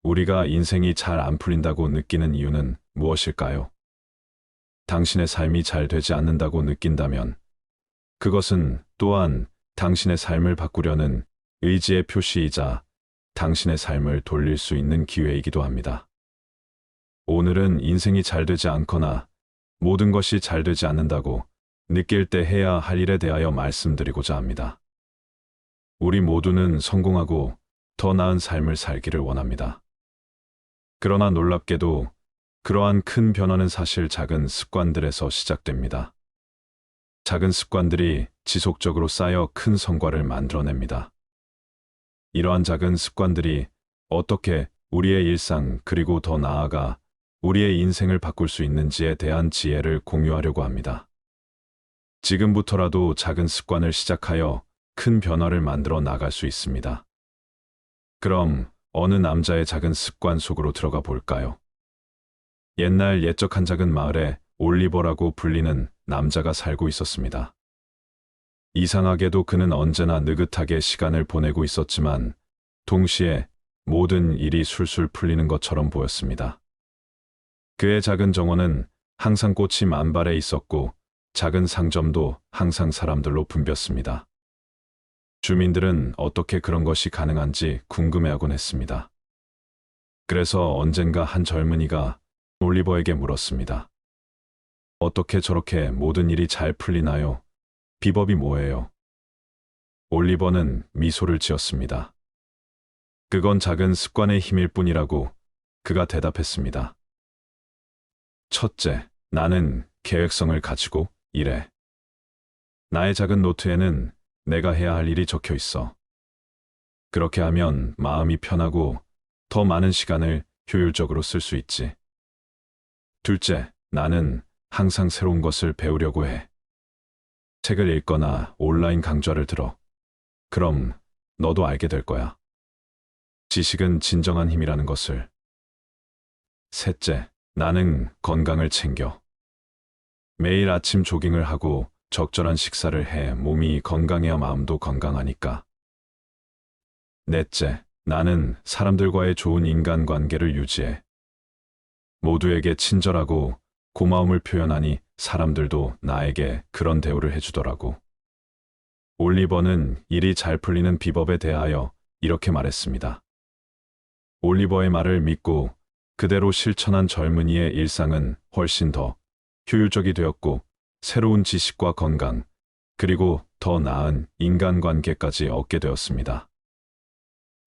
우리가 인생이 잘 안 풀린다고 느끼는 이유는 무엇일까요? 당신의 삶이 잘 되지 않는다고 느낀다면 그것은 또한 당신의 삶을 바꾸려는 의지의 표시이자 당신의 삶을 돌릴 수 있는 기회이기도 합니다. 오늘은 인생이 잘 되지 않거나 모든 것이 잘 되지 않는다고 느낄 때 해야 할 일에 대하여 말씀드리고자 합니다. 우리 모두는 성공하고 더 나은 삶을 살기를 원합니다. 그러나 놀랍게도 그러한 큰 변화는 사실 작은 습관들에서 시작됩니다. 작은 습관들이 지속적으로 쌓여 큰 성과를 만들어냅니다. 이러한 작은 습관들이 어떻게 우리의 일상 그리고 더 나아가 우리의 인생을 바꿀 수 있는지에 대한 지혜를 공유하려고 합니다. 지금부터라도 작은 습관을 시작하여 큰 변화를 만들어 나갈 수 있습니다. 그럼 어느 남자의 작은 습관 속으로 들어가 볼까요? 옛날 옛적한 작은 마을에 올리버라고 불리는 남자가 살고 있었습니다. 이상하게도 그는 언제나 느긋하게 시간을 보내고 있었지만 동시에 모든 일이 술술 풀리는 것처럼 보였습니다. 그의 작은 정원은 항상 꽃이 만발해 있었고 작은 상점도 항상 사람들로 붐볐습니다. 주민들은 어떻게 그런 것이 가능한지 궁금해하곤 했습니다. 그래서 언젠가 한 젊은이가 올리버에게 물었습니다. 어떻게 저렇게 모든 일이 잘 풀리나요? 비법이 뭐예요? 올리버는 미소를 지었습니다. 그건 작은 습관의 힘일 뿐이라고 그가 대답했습니다. 첫째, 나는 계획성을 가지고 일해. 나의 작은 노트에는 내가 해야 할 일이 적혀 있어. 그렇게 하면 마음이 편하고 더 많은 시간을 효율적으로 쓸 수 있지. 둘째, 나는 항상 새로운 것을 배우려고 해. 책을 읽거나 온라인 강좌를 들어. 그럼 너도 알게 될 거야. 지식은 진정한 힘이라는 것을. 셋째, 나는 건강을 챙겨. 매일 아침 조깅을 하고 적절한 식사를 해 몸이 건강해야 마음도 건강하니까. 넷째, 나는 사람들과의 좋은 인간관계를 유지해. 모두에게 친절하고 고마움을 표현하니 사람들도 나에게 그런 대우를 해주더라고. 올리버는 일이 잘 풀리는 비법에 대하여 이렇게 말했습니다. 올리버의 말을 믿고 그대로 실천한 젊은이의 일상은 훨씬 더 효율적이 되었고 새로운 지식과 건강, 그리고 더 나은 인간관계까지 얻게 되었습니다.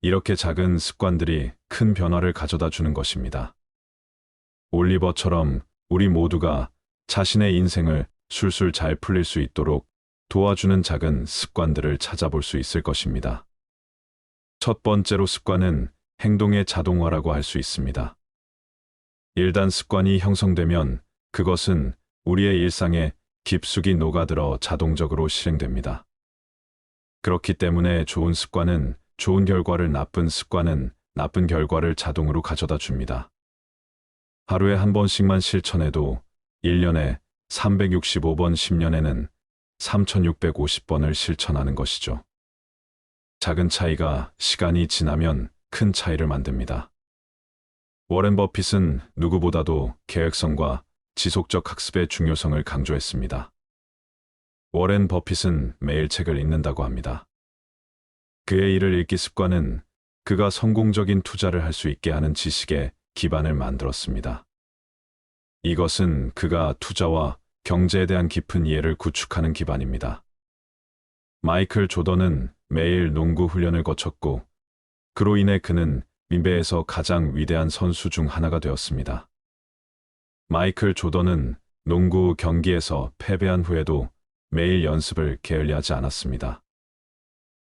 이렇게 작은 습관들이 큰 변화를 가져다 주는 것입니다. 올리버처럼 우리 모두가 자신의 인생을 술술 잘 풀릴 수 있도록 도와주는 작은 습관들을 찾아볼 수 있을 것입니다. 첫 번째로 습관은 행동의 자동화라고 할 수 있습니다. 일단 습관이 형성되면 그것은 우리의 일상에 깊숙이 녹아들어 자동적으로 실행됩니다. 그렇기 때문에 좋은 습관은 좋은 결과를, 나쁜 습관은 나쁜 결과를 자동으로 가져다 줍니다. 하루에 한 번씩만 실천해도 1년에 365번, 10년에는 3650번을 실천하는 것이죠. 작은 차이가 시간이 지나면 큰 차이를 만듭니다. 워렌 버핏은 누구보다도 계획성과 지속적 학습의 중요성을 강조했습니다. 워렌 버핏은 매일 책을 읽는다고 합니다. 그의 일을 읽기 습관은 그가 성공적인 투자를 할 수 있게 하는 지식의 기반을 만들었습니다. 이것은 그가 투자와 경제에 대한 깊은 이해를 구축하는 기반입니다. 마이클 조던은 매일 농구 훈련을 거쳤고 그로 인해 그는 미배에서 가장 위대한 선수 중 하나가 되었습니다. 마이클 조던은 농구 경기에서 패배한 후에도 매일 연습을 게을리하지 않았습니다.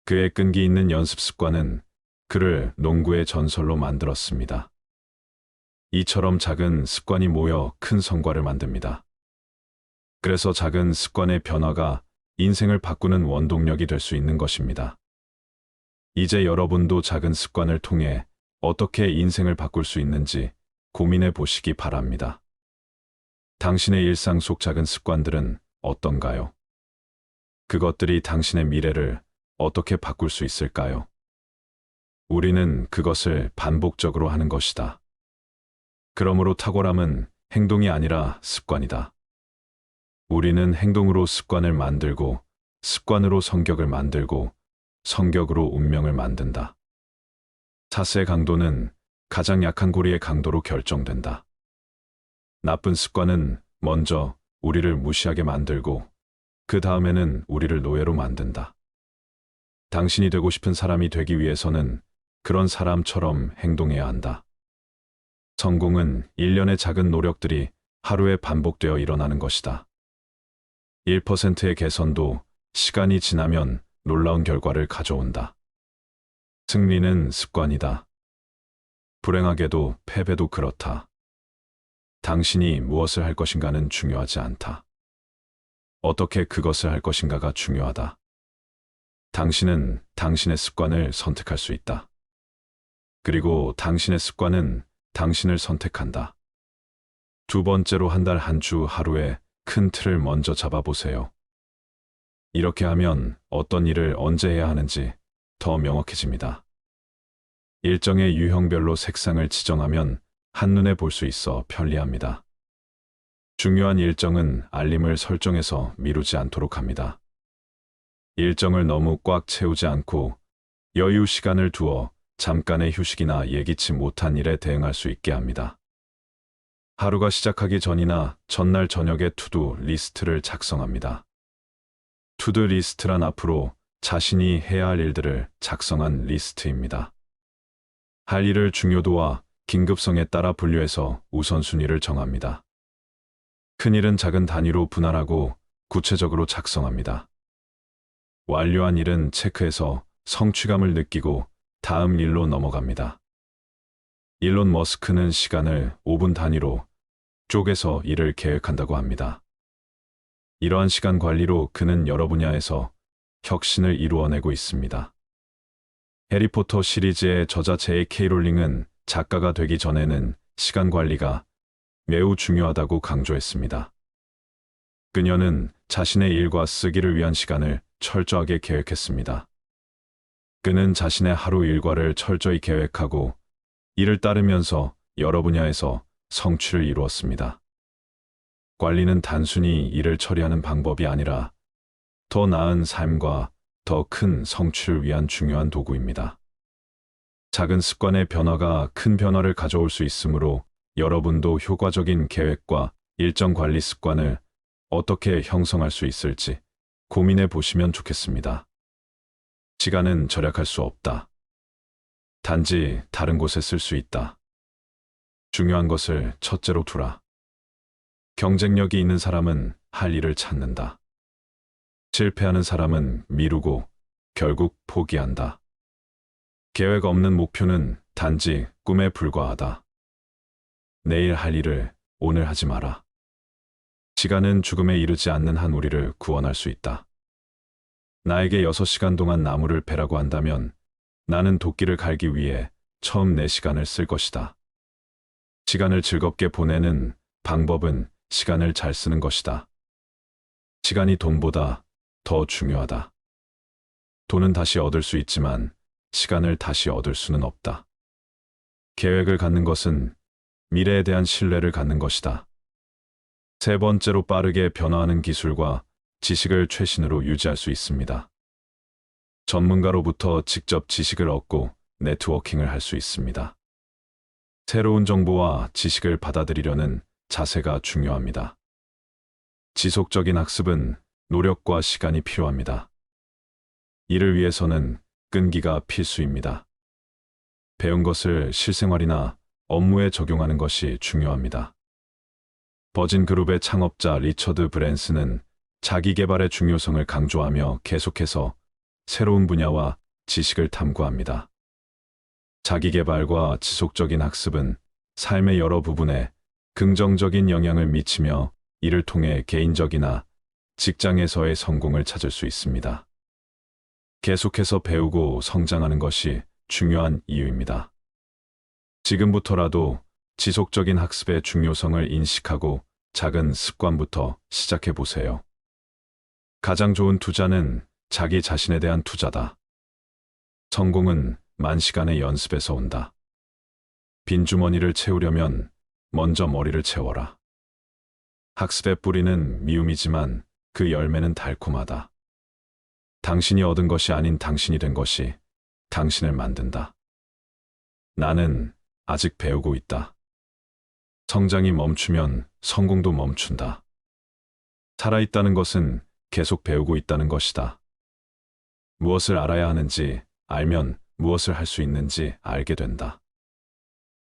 그의 끈기 있는 연습 습관은 그를 농구의 전설로 만들었습니다. 이처럼 작은 습관이 모여 큰 성과를 만듭니다. 그래서 작은 습관의 변화가 인생을 바꾸는 원동력이 될 수 있는 것입니다. 이제 여러분도 작은 습관을 통해 어떻게 인생을 바꿀 수 있는지 고민해 보시기 바랍니다. 당신의 일상 속 작은 습관들은 어떤가요? 그것들이 당신의 미래를 어떻게 바꿀 수 있을까요? 우리는 그것을 반복적으로 하는 것이다. 그러므로 탁월함은 행동이 아니라 습관이다. 우리는 행동으로 습관을 만들고, 습관으로 성격을 만들고, 성격으로 운명을 만든다. 사스의 강도는 가장 약한 고리의 강도로 결정된다. 나쁜 습관은 먼저 우리를 무시하게 만들고, 그 다음에는 우리를 노예로 만든다. 당신이 되고 싶은 사람이 되기 위해서는 그런 사람처럼 행동해야 한다. 성공은 일련의 작은 노력들이 하루에 반복되어 일어나는 것이다. 1%의 개선도 시간이 지나면 놀라운 결과를 가져온다. 승리는 습관이다. 불행하게도 패배도 그렇다. 당신이 무엇을 할 것인가는 중요하지 않다. 어떻게 그것을 할 것인가가 중요하다. 당신은 당신의 습관을 선택할 수 있다. 그리고 당신의 습관은 당신을 선택한다. 두 번째로 한 달 한 주 하루에 큰 틀을 먼저 잡아보세요. 이렇게 하면 어떤 일을 언제 해야 하는지 더 명확해집니다. 일정의 유형별로 색상을 지정하면 한눈에 볼 수 있어 편리합니다. 중요한 일정은 알림을 설정해서 미루지 않도록 합니다. 일정을 너무 꽉 채우지 않고 여유 시간을 두어 잠깐의 휴식이나 예기치 못한 일에 대응할 수 있게 합니다. 하루가 시작하기 전이나 전날 저녁에 투두 리스트를 작성합니다. 투두 리스트란 앞으로 자신이 해야 할 일들을 작성한 리스트입니다. 할 일을 중요도와 긴급성에 따라 분류해서 우선순위를 정합니다. 큰 일은 작은 단위로 분할하고 구체적으로 작성합니다. 완료한 일은 체크해서 성취감을 느끼고 다음 일로 넘어갑니다. 일론 머스크는 시간을 5분 단위로 쪼개서 일을 계획한다고 합니다. 이러한 시간 관리로 그는 여러 분야에서 혁신을 이루어내고 있습니다. 해리포터 시리즈의 저자 J.K. 롤링은 작가가 되기 전에는 시간 관리가 매우 중요하다고 강조했습니다. 그녀는 자신의 일과 쓰기를 위한 시간을 철저하게 계획했습니다. 그는 자신의 하루 일과를 철저히 계획하고 이를 따르면서 여러 분야에서 성취를 이루었습니다. 관리는 단순히 일을 처리하는 방법이 아니라 더 나은 삶과 더 큰 성취를 위한 중요한 도구입니다. 작은 습관의 변화가 큰 변화를 가져올 수 있으므로 여러분도 효과적인 계획과 일정 관리 습관을 어떻게 형성할 수 있을지 고민해 보시면 좋겠습니다. 시간은 절약할 수 없다. 단지 다른 곳에 쓸 수 있다. 중요한 것을 첫째로 두라. 경쟁력이 있는 사람은 할 일을 찾는다. 실패하는 사람은 미루고 결국 포기한다. 계획 없는 목표는 단지 꿈에 불과하다. 내일 할 일을 오늘 하지 마라. 시간은 죽음에 이르지 않는 한 우리를 구원할 수 있다. 나에게 6시간 동안 나무를 베라고 한다면 나는 도끼를 갈기 위해 처음 4시간을 쓸 것이다. 시간을 즐겁게 보내는 방법은 시간을 잘 쓰는 것이다. 시간이 돈보다 더 중요하다. 돈은 다시 얻을 수 있지만 시간을 다시 얻을 수는 없다. 계획을 갖는 것은 미래에 대한 신뢰를 갖는 것이다. 세 번째로 빠르게 변화하는 기술과 지식을 최신으로 유지할 수 있습니다. 전문가로부터 직접 지식을 얻고 네트워킹을 할 수 있습니다. 새로운 정보와 지식을 받아들이려는 자세가 중요합니다. 지속적인 학습은 노력과 시간이 필요합니다. 이를 위해서는 끈기가 필수입니다. 배운 것을 실생활이나 업무에 적용하는 것이 중요합니다. 버진 그룹의 창업자 리처드 브랜슨은 자기 개발의 중요성을 강조하며 계속해서 새로운 분야와 지식을 탐구합니다. 자기 개발과 지속적인 학습은 삶의 여러 부분에 긍정적인 영향을 미치며 이를 통해 개인적이나 직장에서의 성공을 찾을 수 있습니다. 계속해서 배우고 성장하는 것이 중요한 이유입니다. 지금부터라도 지속적인 학습의 중요성을 인식하고 작은 습관부터 시작해 보세요. 가장 좋은 투자는 자기 자신에 대한 투자다. 성공은 만시간의 연습에서 온다. 빈 주머니를 채우려면 먼저 머리를 채워라. 학습의 뿌리는 미움이지만 그 열매는 달콤하다. 당신이 얻은 것이 아닌 당신이 된 것이 당신을 만든다. 나는 아직 배우고 있다. 성장이 멈추면 성공도 멈춘다. 살아있다는 것은 계속 배우고 있다는 것이다. 무엇을 알아야 하는지 알면 무엇을 할 수 있는지 알게 된다.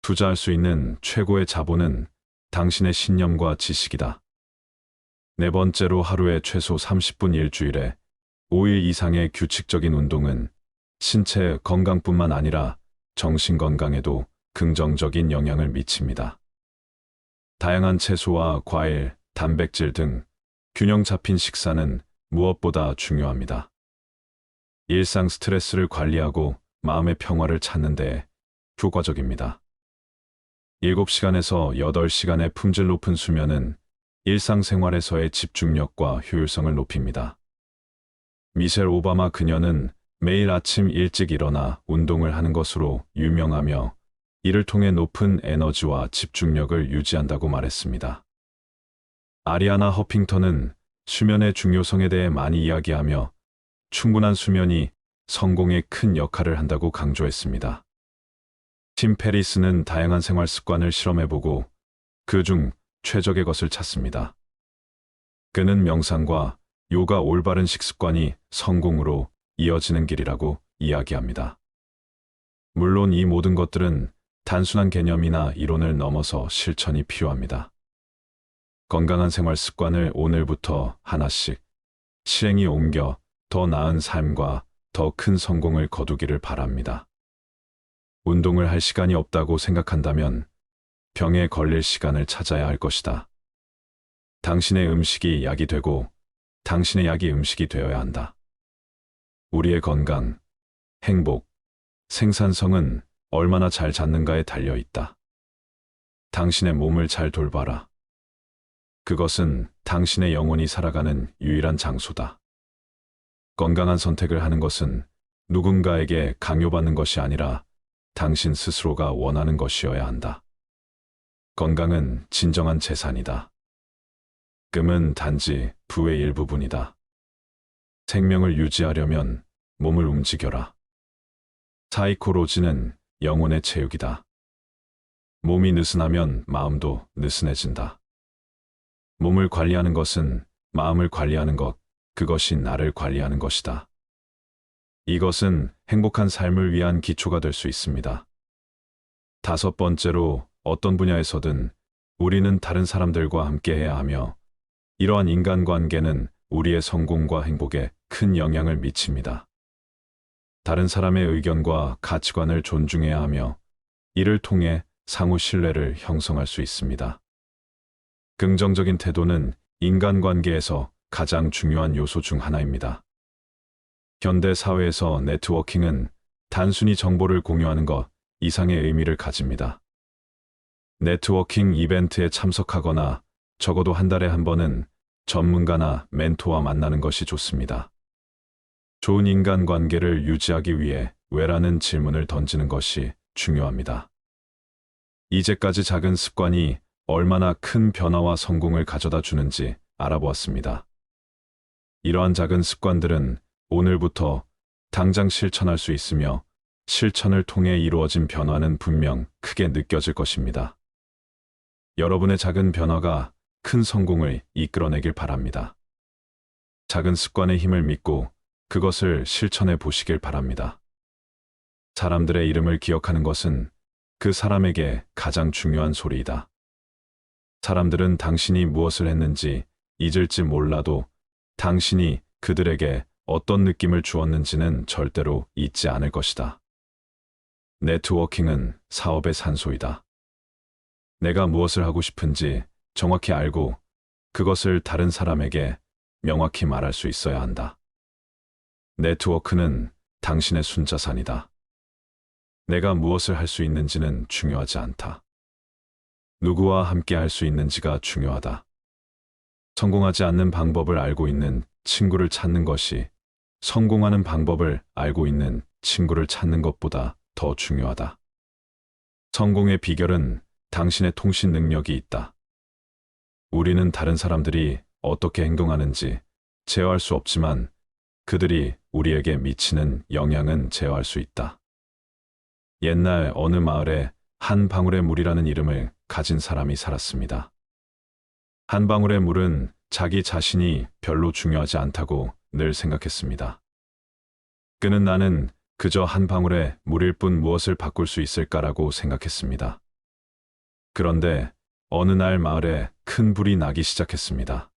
투자할 수 있는 최고의 자본은 당신의 신념과 지식이다. 네 번째로 하루에 최소 30분 일주일에 5일 이상의 규칙적인 운동은 신체 건강뿐만 아니라 정신 건강에도 긍정적인 영향을 미칩니다. 다양한 채소와 과일, 단백질 등 균형 잡힌 식사는 무엇보다 중요합니다. 일상 스트레스를 관리하고 마음의 평화를 찾는 데 효과적입니다. 7시간에서 8시간의 품질 높은 수면은 일상생활에서의 집중력과 효율성을 높입니다. 미셸 오바마 그녀는 매일 아침 일찍 일어나 운동을 하는 것으로 유명하며 이를 통해 높은 에너지와 집중력을 유지한다고 말했습니다. 아리아나 허핑턴은 수면의 중요성에 대해 많이 이야기하며 충분한 수면이 성공에 큰 역할을 한다고 강조했습니다. 팀 페리스는 다양한 생활 습관을 실험해보고 그중 최적의 것을 찾습니다. 그는 명상과 요가 올바른 식습관이 성공으로 이어지는 길이라고 이야기합니다. 물론 이 모든 것들은 단순한 개념이나 이론을 넘어서 실천이 필요합니다. 건강한 생활 습관을 오늘부터 하나씩 실행에 옮겨 더 나은 삶과 더 큰 성공을 거두기를 바랍니다. 운동을 할 시간이 없다고 생각한다면 병에 걸릴 시간을 찾아야 할 것이다. 당신의 음식이 약이 되고 당신의 약이 음식이 되어야 한다. 우리의 건강, 행복, 생산성은 얼마나 잘 잡는가에 달려 있다. 당신의 몸을 잘 돌봐라. 그것은 당신의 영혼이 살아가는 유일한 장소다. 건강한 선택을 하는 것은 누군가에게 강요받는 것이 아니라 당신 스스로가 원하는 것이어야 한다. 건강은 진정한 재산이다. 금은 단지 부의 일부분이다. 생명을 유지하려면 몸을 움직여라. 사이코로지는 영혼의 체육이다. 몸이 느슨하면 마음도 느슨해진다. 몸을 관리하는 것은 마음을 관리하는 것, 그것이 나를 관리하는 것이다. 이것은 행복한 삶을 위한 기초가 될 수 있습니다. 다섯 번째로 어떤 분야에서든 우리는 다른 사람들과 함께해야 하며 이러한 인간관계는 우리의 성공과 행복에 큰 영향을 미칩니다. 다른 사람의 의견과 가치관을 존중해야 하며 이를 통해 상호 신뢰를 형성할 수 있습니다. 긍정적인 태도는 인간관계에서 가장 중요한 요소 중 하나입니다. 현대 사회에서 네트워킹은 단순히 정보를 공유하는 것 이상의 의미를 가집니다. 네트워킹 이벤트에 참석하거나 적어도 한 달에 한 번은 전문가나 멘토와 만나는 것이 좋습니다. 좋은 인간관계를 유지하기 위해 왜라는 질문을 던지는 것이 중요합니다. 이제까지 작은 습관이 얼마나 큰 변화와 성공을 가져다 주는지 알아보았습니다. 이러한 작은 습관들은 오늘부터 당장 실천할 수 있으며 실천을 통해 이루어진 변화는 분명 크게 느껴질 것입니다. 여러분의 작은 변화가 큰 성공을 이끌어내길 바랍니다. 작은 습관의 힘을 믿고 그것을 실천해 보시길 바랍니다. 사람들의 이름을 기억하는 것은 그 사람에게 가장 중요한 소리이다. 사람들은 당신이 무엇을 했는지 잊을지 몰라도 당신이 그들에게 어떤 느낌을 주었는지는 절대로 잊지 않을 것이다. 네트워킹은 사업의 산소이다. 내가 무엇을 하고 싶은지 정확히 알고 그것을 다른 사람에게 명확히 말할 수 있어야 한다. 네트워크는 당신의 순자산이다. 내가 무엇을 할 수 있는지는 중요하지 않다. 누구와 함께 할 수 있는지가 중요하다. 성공하지 않는 방법을 알고 있는 친구를 찾는 것이 성공하는 방법을 알고 있는 친구를 찾는 것보다 더 중요하다. 성공의 비결은 당신의 통신 능력이 있다. 우리는 다른 사람들이 어떻게 행동하는지 제어할 수 없지만 그들이 우리에게 미치는 영향은 제어할 수 있다. 옛날 어느 마을에 한 방울의 물이라는 이름을 가진 사람이 살았습니다. 한 방울의 물은 자기 자신이 별로 중요하지 않다고 늘 생각했습니다. 그는 나는 그저 한 방울의 물일 뿐 무엇을 바꿀 수 있을까라고 생각했습니다. 그런데 어느 날 마을에 큰 불이 나기 시작했습니다.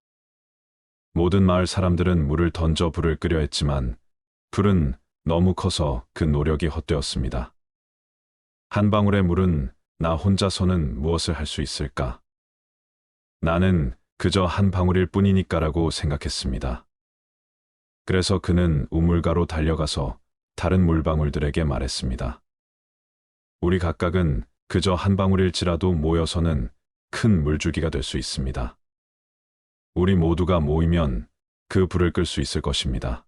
모든 마을 사람들은 물을 던져 불을 끄려 했지만 불은 너무 커서 그 노력이 헛되었습니다. 한 방울의 물은 나 혼자서는 무엇을 할 수 있을까? 나는 그저 한 방울일 뿐이니까라고 생각했습니다. 그래서 그는 우물가로 달려가서 다른 물방울들에게 말했습니다. 우리 각각은 그저 한 방울일지라도 모여서는 큰 물줄기가 될 수 있습니다. 우리 모두가 모이면 그 불을 끌 수 있을 것입니다.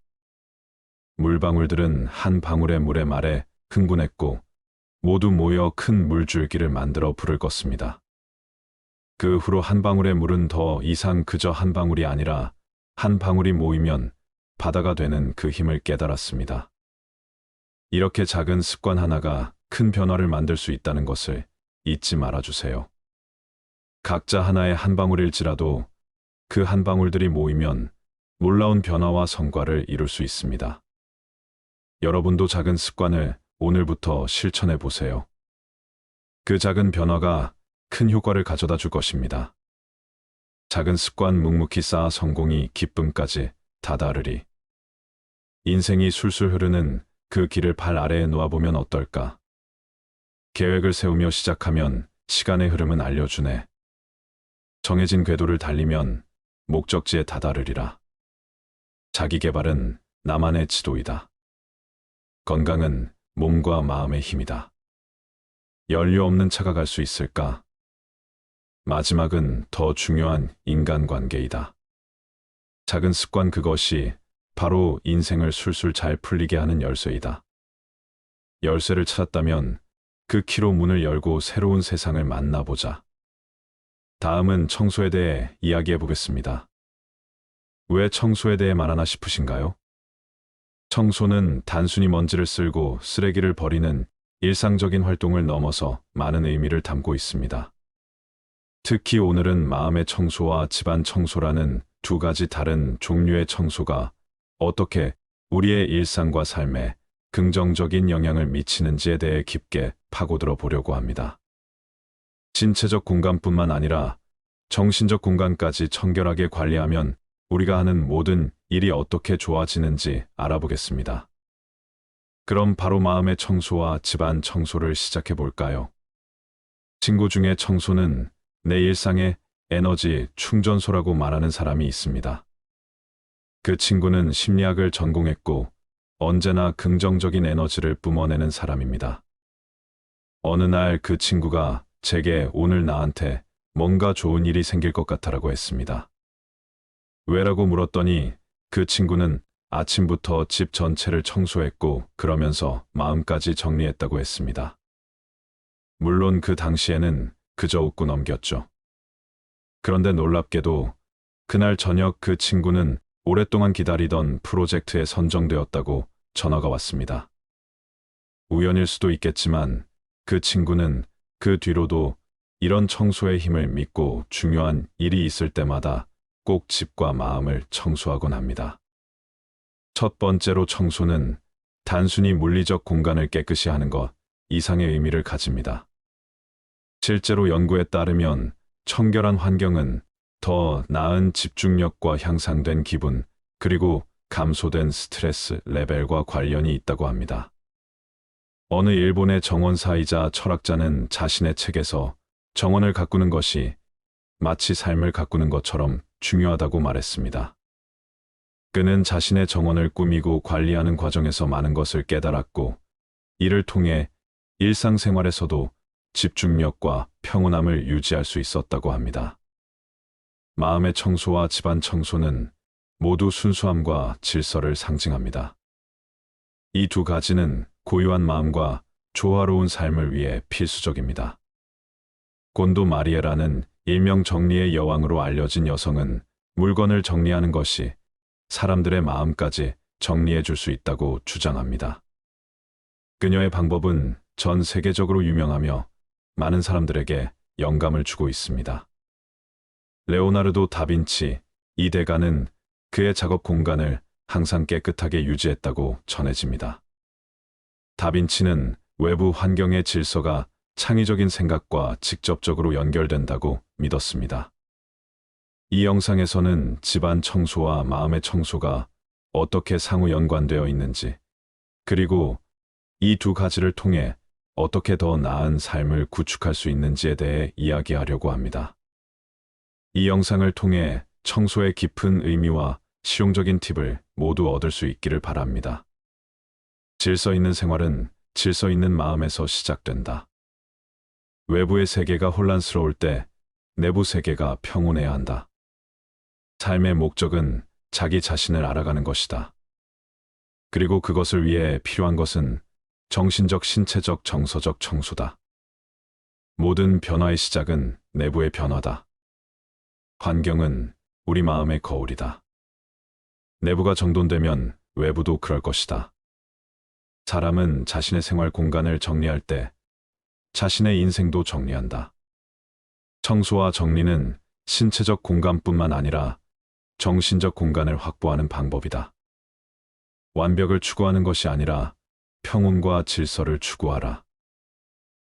물방울들은 한 방울의 물의 말에 흥분했고 모두 모여 큰 물줄기를 만들어 불을 껐습니다. 그 후로 한 방울의 물은 더 이상 그저 한 방울이 아니라 한 방울이 모이면 바다가 되는 그 힘을 깨달았습니다. 이렇게 작은 습관 하나가 큰 변화를 만들 수 있다는 것을 잊지 말아주세요. 각자 하나의 한 방울일지라도 그 한 방울들이 모이면 놀라운 변화와 성과를 이룰 수 있습니다. 여러분도 작은 습관을 오늘부터 실천해 보세요. 그 작은 변화가 큰 효과를 가져다 줄 것입니다. 작은 습관 묵묵히 쌓아 성공이 기쁨까지 다다르리. 인생이 술술 흐르는 그 길을 발 아래에 놓아보면 어떨까? 계획을 세우며 시작하면 시간의 흐름은 알려주네. 정해진 궤도를 달리면 목적지에 다다르리라. 자기 개발은 나만의 지도이다. 건강은 몸과 마음의 힘이다. 연료 없는 차가 갈 수 있을까? 마지막은 더 중요한 인간관계이다. 작은 습관 그것이 바로 인생을 술술 잘 풀리게 하는 열쇠이다. 열쇠를 찾았다면 그 키로 문을 열고 새로운 세상을 만나보자. 다음은 청소에 대해 이야기해 보겠습니다. 왜 청소에 대해 말하나 싶으신가요? 청소는 단순히 먼지를 쓸고 쓰레기를 버리는 일상적인 활동을 넘어서 많은 의미를 담고 있습니다. 특히 오늘은 마음의 청소와 집안 청소라는 두 가지 다른 종류의 청소가 어떻게 우리의 일상과 삶에 긍정적인 영향을 미치는지에 대해 깊게 파고들어 보려고 합니다. 신체적 공간뿐만 아니라 정신적 공간까지 청결하게 관리하면 우리가 하는 모든 일이 어떻게 좋아지는지 알아보겠습니다. 그럼 바로 마음의 청소와 집안 청소를 시작해 볼까요? 친구 중에 청소는 내 일상의 에너지 충전소라고 말하는 사람이 있습니다. 그 친구는 심리학을 전공했고 언제나 긍정적인 에너지를 뿜어내는 사람입니다. 어느 날 그 친구가 제게 오늘 나한테 뭔가 좋은 일이 생길 것 같아라고 했습니다. 왜라고 물었더니 그 친구는 아침부터 집 전체를 청소했고 그러면서 마음까지 정리했다고 했습니다. 물론 그 당시에는 그저 웃고 넘겼죠. 그런데 놀랍게도 그날 저녁 그 친구는 오랫동안 기다리던 프로젝트에 선정되었다고 전화가 왔습니다. 우연일 수도 있겠지만 그 친구는 그 뒤로도 이런 청소의 힘을 믿고 중요한 일이 있을 때마다 꼭 집과 마음을 청소하곤 합니다. 첫 번째로 청소는 단순히 물리적 공간을 깨끗이 하는 것 이상의 의미를 가집니다. 실제로 연구에 따르면 청결한 환경은 더 나은 집중력과 향상된 기분, 그리고 감소된 스트레스 레벨과 관련이 있다고 합니다. 어느 일본의 정원사이자 철학자는 자신의 책에서 정원을 가꾸는 것이 마치 삶을 가꾸는 것처럼 중요하다고 말했습니다. 그는 자신의 정원을 꾸미고 관리하는 과정에서 많은 것을 깨달았고, 이를 통해 일상생활에서도 집중력과 평온함을 유지할 수 있었다고 합니다. 마음의 청소와 집안 청소는 모두 순수함과 질서를 상징합니다. 이 두 가지는 고요한 마음과 조화로운 삶을 위해 필수적입니다. 곤도 마리에라는 일명 정리의 여왕으로 알려진 여성은 물건을 정리하는 것이 사람들의 마음까지 정리해 줄 수 있다고 주장합니다. 그녀의 방법은 전 세계적으로 유명하며 많은 사람들에게 영감을 주고 있습니다. 레오나르도 다빈치 이 대가는 그의 작업 공간을 항상 깨끗하게 유지했다고 전해집니다. 다빈치는 외부 환경의 질서가 창의적인 생각과 직접적으로 연결된다고 믿었습니다. 이 영상에서는 집안 청소와 마음의 청소가 어떻게 상호 연관되어 있는지, 그리고 이 두 가지를 통해 어떻게 더 나은 삶을 구축할 수 있는지에 대해 이야기하려고 합니다. 이 영상을 통해 청소의 깊은 의미와 실용적인 팁을 모두 얻을 수 있기를 바랍니다. 질서 있는 생활은 질서 있는 마음에서 시작된다. 외부의 세계가 혼란스러울 때 내부 세계가 평온해야 한다. 삶의 목적은 자기 자신을 알아가는 것이다. 그리고 그것을 위해 필요한 것은 정신적, 신체적, 정서적 청소다. 모든 변화의 시작은 내부의 변화다. 환경은 우리 마음의 거울이다. 내부가 정돈되면 외부도 그럴 것이다. 사람은 자신의 생활 공간을 정리할 때 자신의 인생도 정리한다. 청소와 정리는 신체적 공간뿐만 아니라 정신적 공간을 확보하는 방법이다. 완벽을 추구하는 것이 아니라 평온과 질서를 추구하라.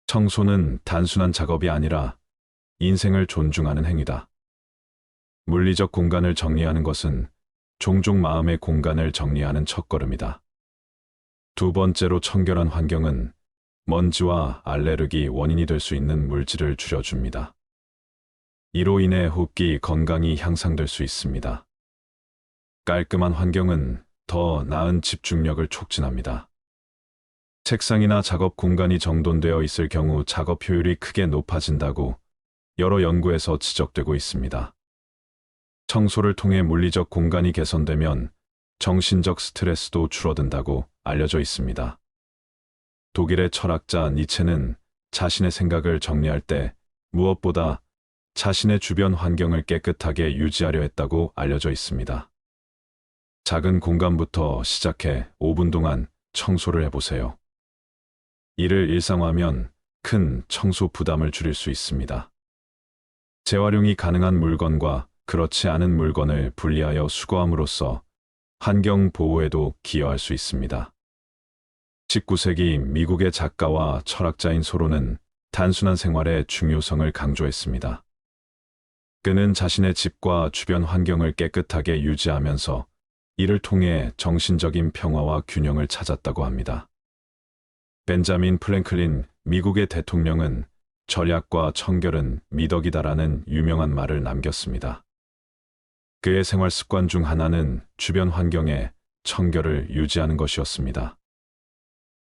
청소는 단순한 작업이 아니라 인생을 존중하는 행위다. 물리적 공간을 정리하는 것은 종종 마음의 공간을 정리하는 첫걸음이다. 두 번째로, 청결한 환경은 먼지와 알레르기 원인이 될 수 있는 물질을 줄여줍니다. 이로 인해 호흡기 건강이 향상될 수 있습니다. 깔끔한 환경은 더 나은 집중력을 촉진합니다. 책상이나 작업 공간이 정돈되어 있을 경우 작업 효율이 크게 높아진다고 여러 연구에서 지적되고 있습니다. 청소를 통해 물리적 공간이 개선되면 정신적 스트레스도 줄어든다고 알려져 있습니다. 독일의 철학자 니체는 자신의 생각을 정리할 때 무엇보다 자신의 주변 환경을 깨끗하게 유지하려 했다고 알려져 있습니다. 작은 공간부터 시작해 5분 동안 청소를 해보세요. 이를 일상화하면 큰 청소 부담을 줄일 수 있습니다. 재활용이 가능한 물건과 그렇지 않은 물건을 분리하여 수거함으로써 환경 보호에도 기여할 수 있습니다. 19세기 미국의 작가와 철학자인 소로는 단순한 생활의 중요성을 강조했습니다. 그는 자신의 집과 주변 환경을 깨끗하게 유지하면서 이를 통해 정신적인 평화와 균형을 찾았다고 합니다. 벤자민 프랭클린 미국의 대통령은 절약과 청결은 미덕이다라는 유명한 말을 남겼습니다. 그의 생활 습관 중 하나는 주변 환경에 청결을 유지하는 것이었습니다.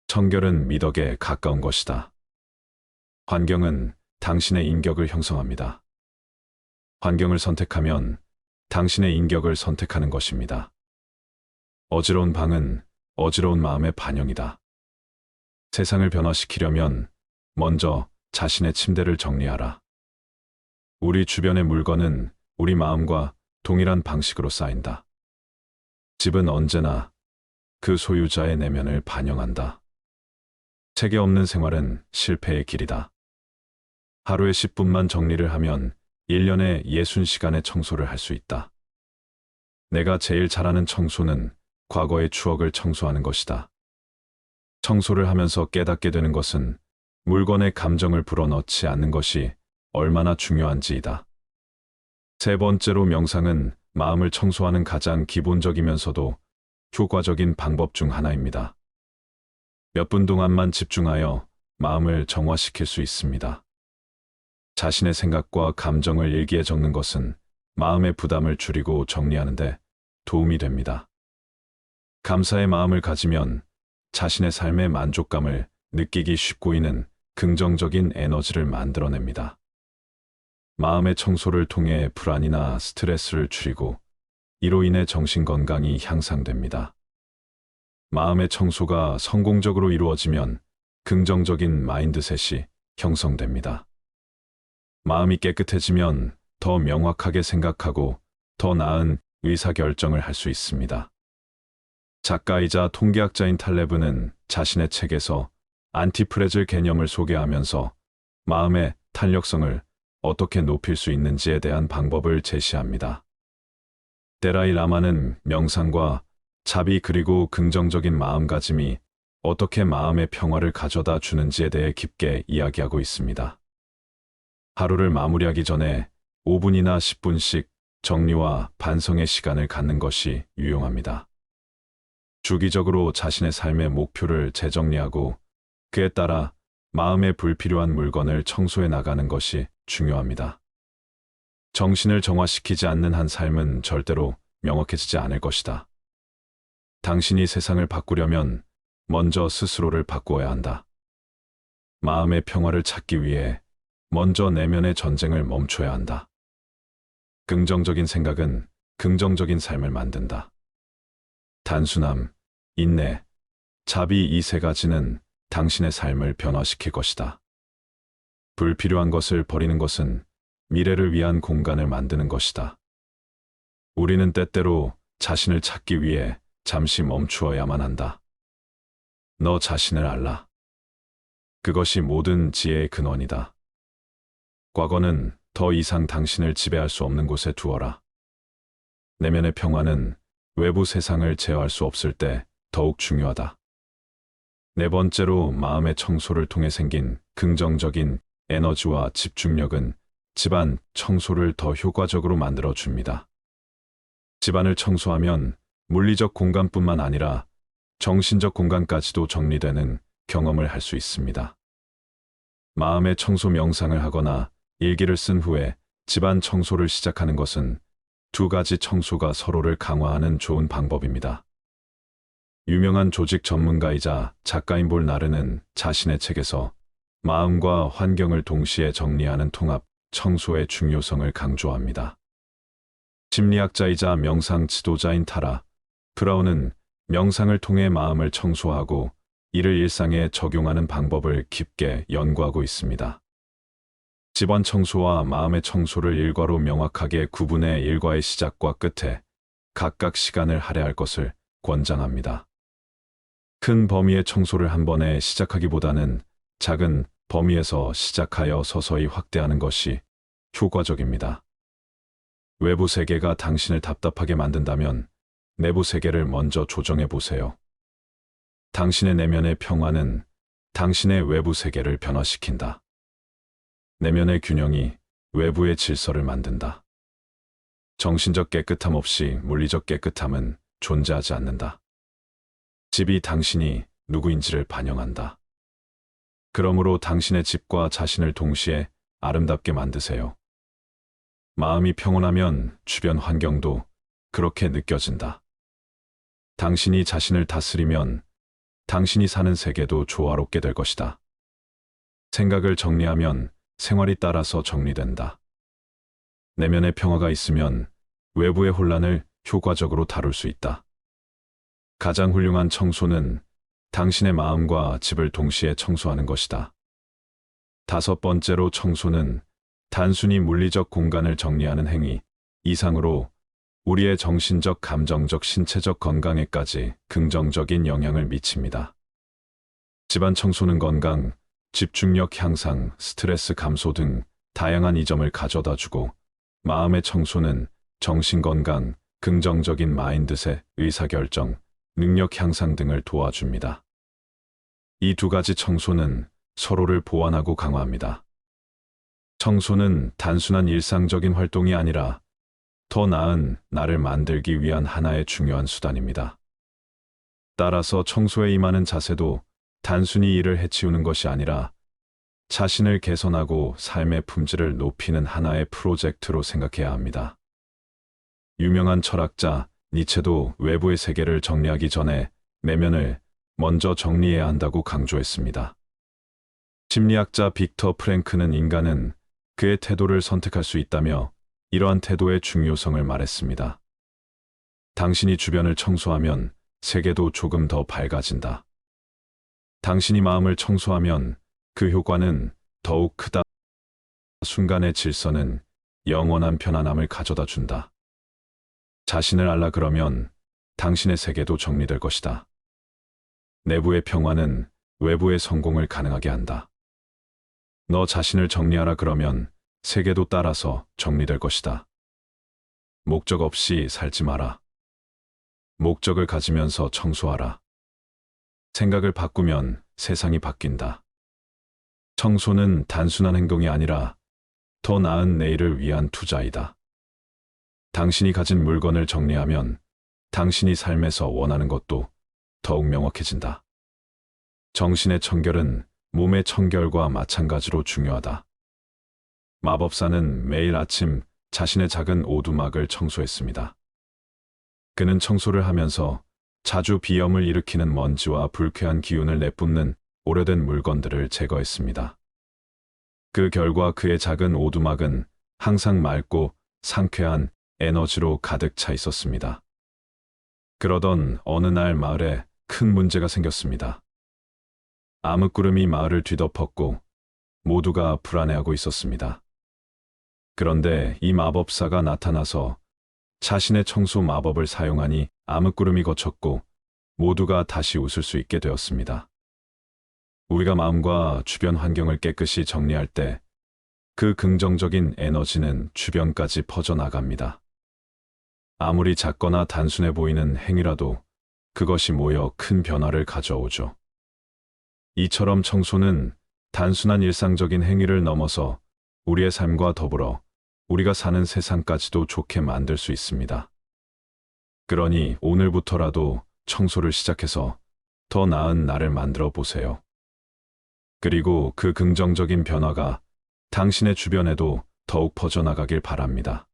청결은 미덕에 가까운 것이다. 환경은 당신의 인격을 형성합니다. 환경을 선택하면 당신의 인격을 선택하는 것입니다. 어지러운 방은 어지러운 마음의 반영이다. 세상을 변화시키려면 먼저 자신의 침대를 정리하라. 우리 주변의 물건은 우리 마음과 동일한 방식으로 쌓인다. 집은 언제나 그 소유자의 내면을 반영한다. 체계 없는 생활은 실패의 길이다. 하루에 10분만 정리를 하면 1년에 60시간의 청소를 할 수 있다. 내가 제일 잘하는 청소는 과거의 추억을 청소하는 것이다. 청소를 하면서 깨닫게 되는 것은 물건에 감정을 불어넣지 않는 것이 얼마나 중요한지이다. 세 번째로, 명상은 마음을 청소하는 가장 기본적이면서도 효과적인 방법 중 하나입니다. 몇 분 동안만 집중하여 마음을 정화시킬 수 있습니다. 자신의 생각과 감정을 일기에 적는 것은 마음의 부담을 줄이고 정리하는 데 도움이 됩니다. 감사의 마음을 가지면 자신의 삶의 만족감을 느끼기 쉽고 이는 긍정적인 에너지를 만들어냅니다. 마음의 청소를 통해 불안이나 스트레스를 줄이고 이로 인해 정신 건강이 향상됩니다. 마음의 청소가 성공적으로 이루어지면 긍정적인 마인드셋이 형성됩니다. 마음이 깨끗해지면 더 명확하게 생각하고 더 나은 의사결정을 할 수 있습니다. 작가이자 통계학자인 탈레브는 자신의 책에서 안티프레즐 개념을 소개하면서 마음의 탄력성을 어떻게 높일 수 있는지에 대한 방법을 제시합니다. 데라이 라마는 명상과 자비 그리고 긍정적인 마음가짐이 어떻게 마음의 평화를 가져다 주는지에 대해 깊게 이야기하고 있습니다. 하루를 마무리하기 전에 5분이나 10분씩 정리와 반성의 시간을 갖는 것이 유용합니다. 주기적으로 자신의 삶의 목표를 재정리하고 그에 따라 마음에 불필요한 물건을 청소해 나가는 것이 중요합니다. 정신을 정화시키지 않는 한 삶은 절대로 명확해지지 않을 것이다. 당신이 세상을 바꾸려면 먼저 스스로를 바꾸어야 한다. 마음의 평화를 찾기 위해 먼저 내면의 전쟁을 멈춰야 한다. 긍정적인 생각은 긍정적인 삶을 만든다. 단순함, 인내, 자비 이 세 가지는 당신의 삶을 변화시킬 것이다. 불필요한 것을 버리는 것은 미래를 위한 공간을 만드는 것이다. 우리는 때때로 자신을 찾기 위해 잠시 멈추어야만 한다. 너 자신을 알라. 그것이 모든 지혜의 근원이다. 과거는 더 이상 당신을 지배할 수 없는 곳에 두어라. 내면의 평화는 외부 세상을 제어할 수 없을 때 더욱 중요하다. 네 번째로 마음의 청소를 통해 생긴 긍정적인 에너지와 집중력은 집안 청소를 더 효과적으로 만들어 줍니다. 집안을 청소하면 물리적 공간뿐만 아니라 정신적 공간까지도 정리되는 경험을 할 수 있습니다. 마음의 청소 명상을 하거나 일기를 쓴 후에 집안 청소를 시작하는 것은 두 가지 청소가 서로를 강화하는 좋은 방법입니다. 유명한 조직 전문가이자 작가인 볼 나르는 자신의 책에서 마음과 환경을 동시에 정리하는 통합 청소의 중요성을 강조합니다. 심리학자이자 명상 지도자인 타라 브라운은 명상을 통해 마음을 청소하고 이를 일상에 적용하는 방법을 깊게 연구하고 있습니다. 집안 청소와 마음의 청소를 일과로 명확하게 구분해 일과의 시작과 끝에 각각 시간을 할애할 것을 권장합니다. 큰 범위의 청소를 한 번에 시작하기보다는 작은 범위에서 시작하여 서서히 확대하는 것이 효과적입니다. 외부 세계가 당신을 답답하게 만든다면 내부 세계를 먼저 조정해 보세요. 당신의 내면의 평화는 당신의 외부 세계를 변화시킨다. 내면의 균형이 외부의 질서를 만든다. 정신적 깨끗함 없이 물리적 깨끗함은 존재하지 않는다. 집이 당신이 누구인지를 반영한다. 그러므로 당신의 집과 자신을 동시에 아름답게 만드세요. 마음이 평온하면 주변 환경도 그렇게 느껴진다. 당신이 자신을 다스리면 당신이 사는 세계도 조화롭게 될 것이다. 생각을 정리하면 생활이 따라서 정리된다. 내면의 평화가 있으면 외부의 혼란을 효과적으로 다룰 수 있다. 가장 훌륭한 청소는 당신의 마음과 집을 동시에 청소하는 것이다. 다섯 번째로 청소는 단순히 물리적 공간을 정리하는 행위 이상으로 우리의 정신적, 감정적, 신체적 건강에까지 긍정적인 영향을 미칩니다. 집안 청소는 건강, 집중력 향상, 스트레스 감소 등 다양한 이점을 가져다 주고 마음의 청소는 정신 건강, 긍정적인 마인드셋, 의사결정, 능력 향상 등을 도와줍니다. 이 두 가지 청소는 서로를 보완하고 강화합니다. 청소는 단순한 일상적인 활동이 아니라 더 나은 나를 만들기 위한 하나의 중요한 수단입니다. 따라서 청소에 임하는 자세도 단순히 일을 해치우는 것이 아니라 자신을 개선하고 삶의 품질을 높이는 하나의 프로젝트로 생각해야 합니다. 유명한 철학자 니체도 외부의 세계를 정리하기 전에 내면을 먼저 정리해야 한다고 강조했습니다. 심리학자 빅터 프랭크는 인간은 그의 태도를 선택할 수 있다며 이러한 태도의 중요성을 말했습니다. 당신이 주변을 청소하면 세계도 조금 더 밝아진다. 당신이 마음을 청소하면 그 효과는 더욱 크다. 순간의 질서는 영원한 편안함을 가져다 준다. 자신을 알라 그러면 당신의 세계도 정리될 것이다. 내부의 평화는 외부의 성공을 가능하게 한다. 너 자신을 정리하라 그러면 세계도 따라서 정리될 것이다. 목적 없이 살지 마라. 목적을 가지면서 청소하라. 생각을 바꾸면 세상이 바뀐다. 청소는 단순한 행동이 아니라 더 나은 내일을 위한 투자이다. 당신이 가진 물건을 정리하면 당신이 삶에서 원하는 것도 더욱 명확해진다. 정신의 청결은 몸의 청결과 마찬가지로 중요하다. 마법사는 매일 아침 자신의 작은 오두막을 청소했습니다. 그는 청소를 하면서 자주 비염을 일으키는 먼지와 불쾌한 기운을 내뿜는 오래된 물건들을 제거했습니다. 그 결과 그의 작은 오두막은 항상 맑고 상쾌한 에너지로 가득 차 있었습니다. 그러던 어느 날 마을에 큰 문제가 생겼습니다. 암흑구름이 마을을 뒤덮었고 모두가 불안해하고 있었습니다. 그런데 이 마법사가 나타나서 자신의 청소 마법을 사용하니 암흑구름이 걷혔고 모두가 다시 웃을 수 있게 되었습니다. 우리가 마음과 주변 환경을 깨끗이 정리할 때 그 긍정적인 에너지는 주변까지 퍼져나갑니다. 아무리 작거나 단순해 보이는 행위라도 그것이 모여 큰 변화를 가져오죠. 이처럼 청소는 단순한 일상적인 행위를 넘어서 우리의 삶과 더불어 우리가 사는 세상까지도 좋게 만들 수 있습니다. 그러니 오늘부터라도 청소를 시작해서 더 나은 나를 만들어 보세요. 그리고 그 긍정적인 변화가 당신의 주변에도 더욱 퍼져나가길 바랍니다.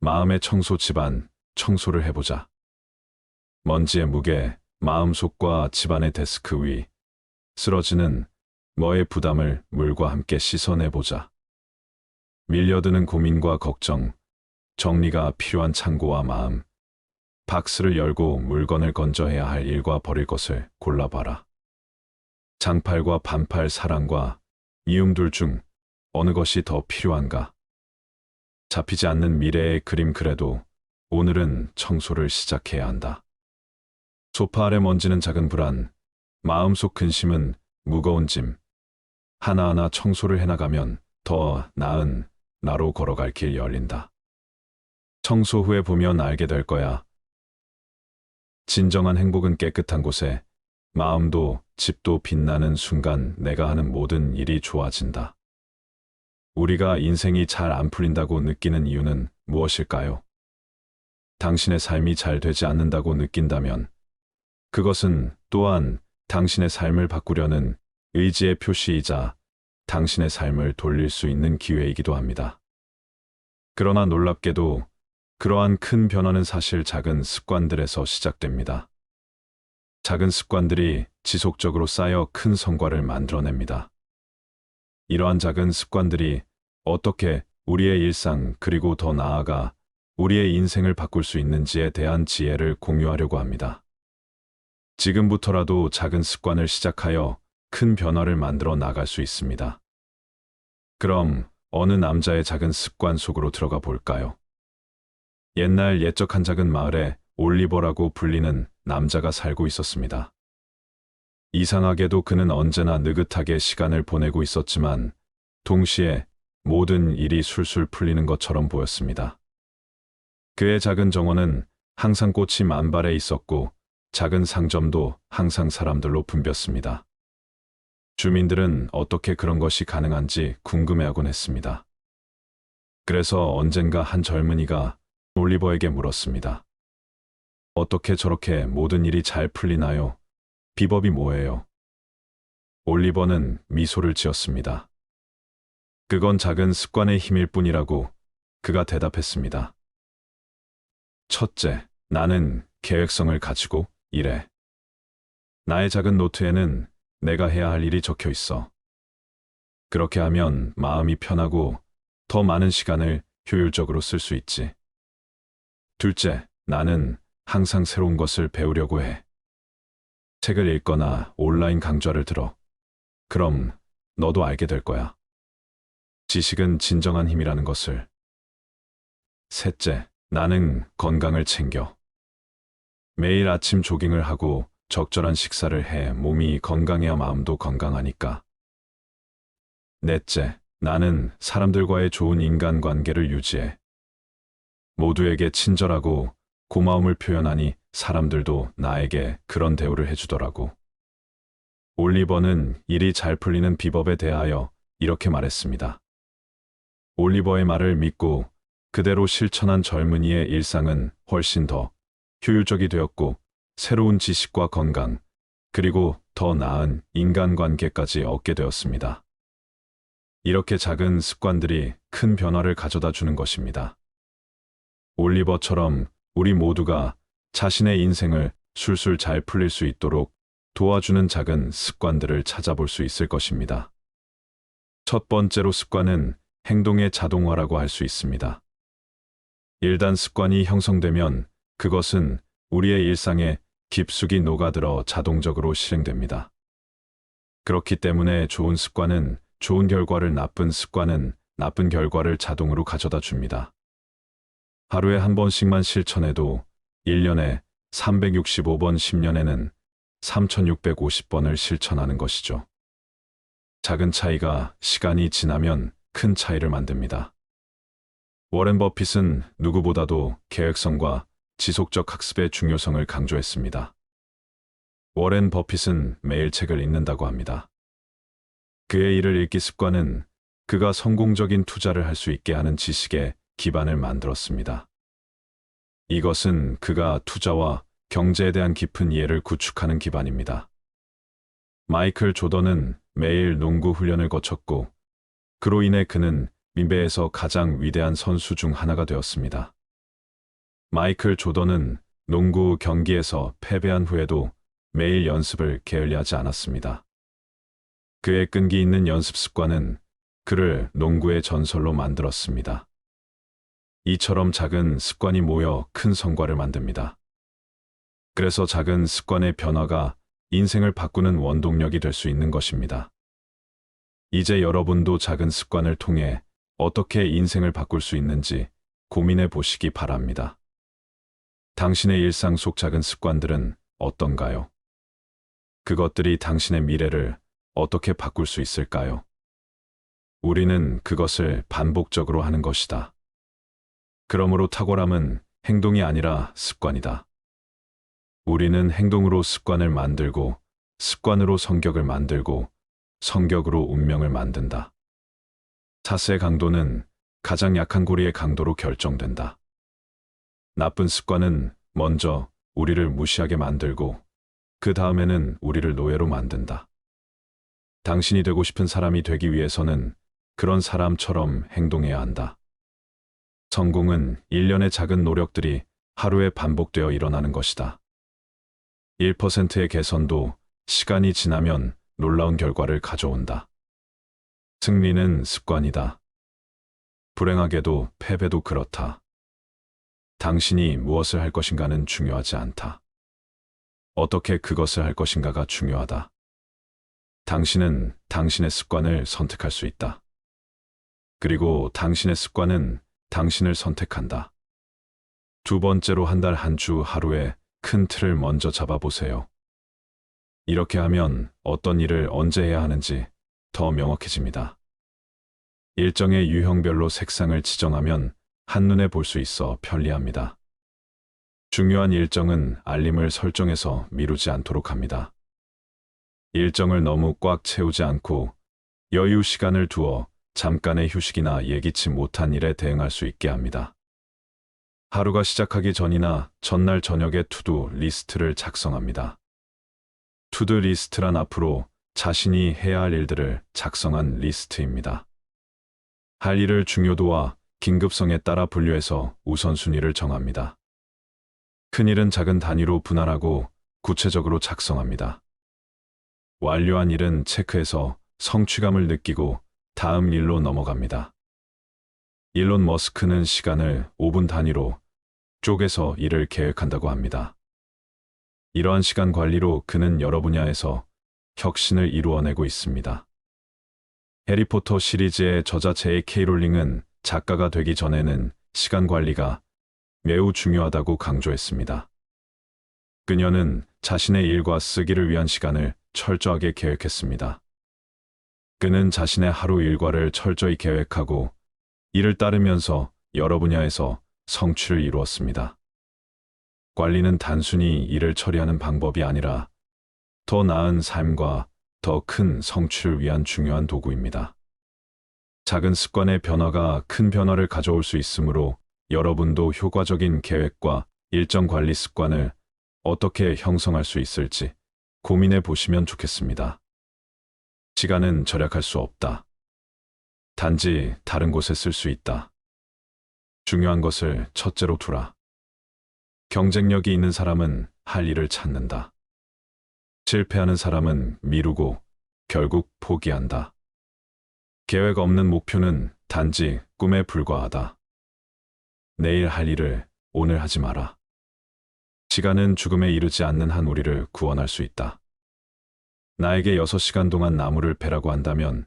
마음의 청소 집안, 청소를 해보자. 먼지의 무게, 마음속과 집안의 데스크 위, 쓰러지는 너의 부담을 물과 함께 씻어내보자. 밀려드는 고민과 걱정, 정리가 필요한 창고와 마음, 박스를 열고 물건을 건져야 할 일과 버릴 것을 골라봐라. 장팔과 반팔, 사랑과 미움 둘 중 어느 것이 더 필요한가? 잡히지 않는 미래의 그림, 그래도 오늘은 청소를 시작해야 한다. 소파 아래 먼지는 작은 불안, 마음속 근심은 무거운 짐. 하나하나 청소를 해나가면 더 나은 나로 걸어갈 길 열린다. 청소 후에 보면 알게 될 거야. 진정한 행복은 깨끗한 곳에 마음도 집도 빛나는 순간 내가 하는 모든 일이 좋아진다. 우리가 인생이 잘 안 풀린다고 느끼는 이유는 무엇일까요? 당신의 삶이 잘 되지 않는다고 느낀다면 그것은 또한 당신의 삶을 바꾸려는 의지의 표시이자 당신의 삶을 돌릴 수 있는 기회이기도 합니다. 그러나 놀랍게도 그러한 큰 변화는 사실 작은 습관들에서 시작됩니다. 작은 습관들이 지속적으로 쌓여 큰 성과를 만들어냅니다. 이러한 작은 습관들이 어떻게 우리의 일상 그리고 더 나아가 우리의 인생을 바꿀 수 있는지에 대한 지혜를 공유하려고 합니다. 지금부터라도 작은 습관을 시작하여 큰 변화를 만들어 나갈 수 있습니다. 그럼 어느 남자의 작은 습관 속으로 들어가 볼까요? 옛날 옛적 한 작은 마을에 올리버라고 불리는 남자가 살고 있었습니다. 이상하게도 그는 언제나 느긋하게 시간을 보내고 있었지만 동시에 모든 일이 술술 풀리는 것처럼 보였습니다. 그의 작은 정원은 항상 꽃이 만발해 있었고 작은 상점도 항상 사람들로 붐볐습니다. 주민들은 어떻게 그런 것이 가능한지 궁금해하곤 했습니다. 그래서 언젠가 한 젊은이가 올리버에게 물었습니다. 어떻게 저렇게 모든 일이 잘 풀리나요? 비법이 뭐예요? 올리버는 미소를 지었습니다. 그건 작은 습관의 힘일 뿐이라고 그가 대답했습니다. 첫째, 나는 계획성을 가지고 일해. 나의 작은 노트에는 내가 해야 할 일이 적혀 있어. 그렇게 하면 마음이 편하고 더 많은 시간을 효율적으로 쓸 수 있지. 둘째, 나는 항상 새로운 것을 배우려고 해. 책을 읽거나 온라인 강좌를 들어. 그럼 너도 알게 될 거야. 지식은 진정한 힘이라는 것을. 셋째, 나는 건강을 챙겨. 매일 아침 조깅을 하고 적절한 식사를 해. 몸이 건강해야 마음도 건강하니까. 넷째, 나는 사람들과의 좋은 인간관계를 유지해. 모두에게 친절하고 고마움을 표현하니 사람들도 나에게 그런 대우를 해주더라고. 올리버는 일이 잘 풀리는 비법에 대하여 이렇게 말했습니다. 올리버의 말을 믿고 그대로 실천한 젊은이의 일상은 훨씬 더 효율적이 되었고, 새로운 지식과 건강, 그리고 더 나은 인간관계까지 얻게 되었습니다. 이렇게 작은 습관들이 큰 변화를 가져다 주는 것입니다. 올리버처럼 우리 모두가 자신의 인생을 술술 잘 풀릴 수 있도록 도와주는 작은 습관들을 찾아볼 수 있을 것입니다. 첫 번째로 습관은 행동의 자동화라고 할 수 있습니다. 일단 습관이 형성되면 그것은 우리의 일상에 깊숙이 녹아들어 자동적으로 실행됩니다. 그렇기 때문에 좋은 습관은 좋은 결과를, 나쁜 습관은 나쁜 결과를 자동으로 가져다 줍니다. 하루에 한 번씩만 실천해도 1년에 365번, 10년에는 3650번을 실천하는 것이죠. 작은 차이가 시간이 지나면 큰 차이를 만듭니다. 워렌 버핏은 누구보다도 계획성과 지속적 학습의 중요성을 강조했습니다. 워렌 버핏은 매일 책을 읽는다고 합니다. 그의 일을 읽기 습관은 그가 성공적인 투자를 할 수 있게 하는 지식의 기반을 만들었습니다. 이것은 그가 투자와 경제에 대한 깊은 이해를 구축하는 기반입니다. 마이클 조던은 매일 농구 훈련을 거쳤고, 그로 인해 그는 미배에서 가장 위대한 선수 중 하나가 되었습니다. 마이클 조던은 농구 경기에서 패배한 후에도 매일 연습을 게을리하지 않았습니다. 그의 끈기 있는 연습 습관은 그를 농구의 전설로 만들었습니다. 이처럼 작은 습관이 모여 큰 성과를 만듭니다. 그래서 작은 습관의 변화가 인생을 바꾸는 원동력이 될 수 있는 것입니다. 이제 여러분도 작은 습관을 통해 어떻게 인생을 바꿀 수 있는지 고민해 보시기 바랍니다. 당신의 일상 속 작은 습관들은 어떤가요? 그것들이 당신의 미래를 어떻게 바꿀 수 있을까요? 우리는 그것을 반복적으로 하는 것이다. 그러므로 탁월함은 행동이 아니라 습관이다. 우리는 행동으로 습관을 만들고, 습관으로 성격을 만들고, 성격으로 운명을 만든다. 자세의 강도는 가장 약한 고리의 강도로 결정된다. 나쁜 습관은 먼저 우리를 무시하게 만들고, 그 다음에는 우리를 노예로 만든다. 당신이 되고 싶은 사람이 되기 위해서는 그런 사람처럼 행동해야 한다. 성공은 일련의 작은 노력들이 하루에 반복되어 일어나는 것이다. 1%의 개선도 시간이 지나면 놀라운 결과를 가져온다. 승리는 습관이다. 불행하게도 패배도 그렇다. 당신이 무엇을 할 것인가는 중요하지 않다. 어떻게 그것을 할 것인가가 중요하다. 당신은 당신의 습관을 선택할 수 있다. 그리고 당신의 습관은 당신을 선택한다. 두 번째로 한 달 한 주 하루에 큰 틀을 먼저 잡아보세요. 이렇게 하면 어떤 일을 언제 해야 하는지 더 명확해집니다. 일정의 유형별로 색상을 지정하면 한눈에 볼 수 있어 편리합니다. 중요한 일정은 알림을 설정해서 미루지 않도록 합니다. 일정을 너무 꽉 채우지 않고 여유 시간을 두어 잠깐의 휴식이나 예기치 못한 일에 대응할 수 있게 합니다. 하루가 시작하기 전이나 전날 저녁에 투두 리스트를 작성합니다. 투두 리스트란 앞으로 자신이 해야 할 일들을 작성한 리스트입니다. 할 일을 중요도와 긴급성에 따라 분류해서 우선순위를 정합니다. 큰 일은 작은 단위로 분할하고 구체적으로 작성합니다. 완료한 일은 체크해서 성취감을 느끼고 다음 일로 넘어갑니다. 일론 머스크는 시간을 5분 단위로 쪼개서 일을 계획한다고 합니다. 이러한 시간 관리로 그는 여러 분야에서 혁신을 이루어내고 있습니다. 해리포터 시리즈의 저자 J.K. 롤링은 작가가 되기 전에는 시간 관리가 매우 중요하다고 강조했습니다. 그녀는 자신의 일과 쓰기를 위한 시간을 철저하게 계획했습니다. 그는 자신의 하루 일과를 철저히 계획하고 이를 따르면서 여러 분야에서 성취를 이루었습니다. 관리는 단순히 일을 처리하는 방법이 아니라 더 나은 삶과 더 큰 성취를 위한 중요한 도구입니다. 작은 습관의 변화가 큰 변화를 가져올 수 있으므로 여러분도 효과적인 계획과 일정 관리 습관을 어떻게 형성할 수 있을지 고민해 보시면 좋겠습니다. 시간은 절약할 수 없다. 단지 다른 곳에 쓸 수 있다. 중요한 것을 첫째로 두라. 경쟁력이 있는 사람은 할 일을 찾는다. 실패하는 사람은 미루고 결국 포기한다. 계획 없는 목표는 단지 꿈에 불과하다. 내일 할 일을 오늘 하지 마라. 시간은 죽음에 이르지 않는 한 우리를 구원할 수 있다. 나에게 6시간 동안 나무를 베라고 한다면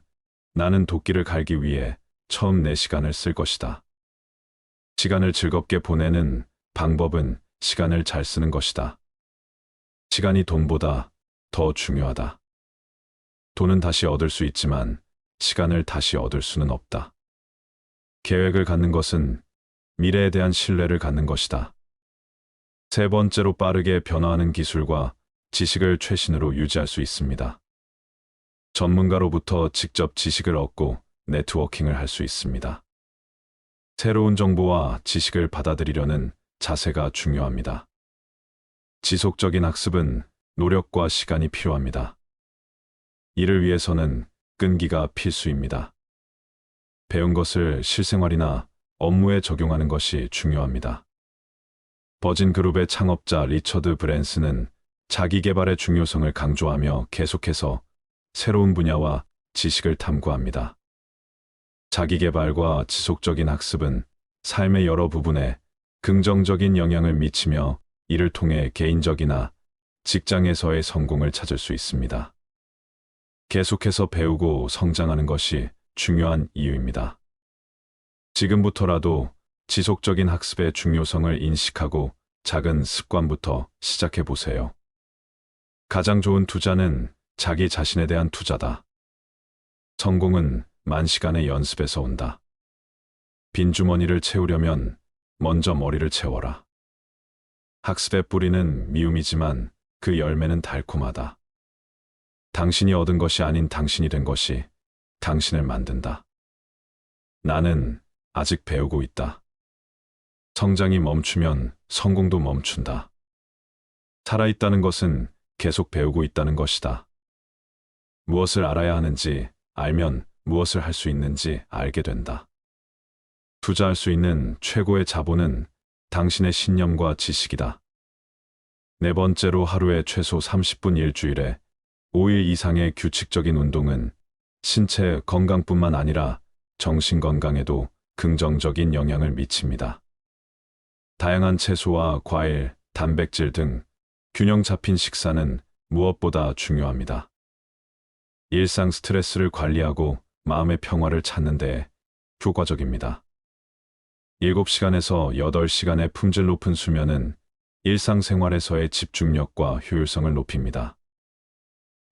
나는 도끼를 갈기 위해 처음 4시간을 쓸 것이다. 시간을 즐겁게 보내는 방법은 시간을 잘 쓰는 것이다. 시간이 돈보다 더 중요하다. 돈은 다시 얻을 수 있지만 시간을 다시 얻을 수는 없다. 계획을 갖는 것은 미래에 대한 신뢰를 갖는 것이다. 세 번째로 빠르게 변화하는 기술과 지식을 최신으로 유지할 수 있습니다. 전문가로부터 직접 지식을 얻고 네트워킹을 할 수 있습니다. 새로운 정보와 지식을 받아들이려는 자세가 중요합니다. 지속적인 학습은 노력과 시간이 필요합니다. 이를 위해서는 끈기가 필수입니다. 배운 것을 실생활이나 업무에 적용하는 것이 중요합니다. 버진 그룹의 창업자 리처드 브랜슨은 자기 개발의 중요성을 강조하며 계속해서 새로운 분야와 지식을 탐구합니다. 자기 개발과 지속적인 학습은 삶의 여러 부분에 긍정적인 영향을 미치며 이를 통해 개인적이나 직장에서의 성공을 찾을 수 있습니다. 계속해서 배우고 성장하는 것이 중요한 이유입니다. 지금부터라도 지속적인 학습의 중요성을 인식하고 작은 습관부터 시작해 보세요. 가장 좋은 투자는 자기 자신에 대한 투자다. 성공은 만시간의 연습에서 온다. 빈 주머니를 채우려면 먼저 머리를 채워라. 학습의 뿌리는 미움이지만 그 열매는 달콤하다. 당신이 얻은 것이 아닌 당신이 된 것이 당신을 만든다. 나는 아직 배우고 있다. 성장이 멈추면 성공도 멈춘다. 살아있다는 것은 계속 배우고 있다는 것이다. 무엇을 알아야 하는지 알면 무엇을 할 수 있는지 알게 된다. 투자할 수 있는 최고의 자본은 당신의 신념과 지식이다. 네 번째로 하루에 최소 30분 일주일에 5일 이상의 규칙적인 운동은 신체 건강뿐만 아니라 정신 건강에도 긍정적인 영향을 미칩니다. 다양한 채소와 과일, 단백질 등 균형 잡힌 식사는 무엇보다 중요합니다. 일상 스트레스를 관리하고 마음의 평화를 찾는 데 효과적입니다. 7시간에서 8시간의 품질 높은 수면은 일상생활에서의 집중력과 효율성을 높입니다.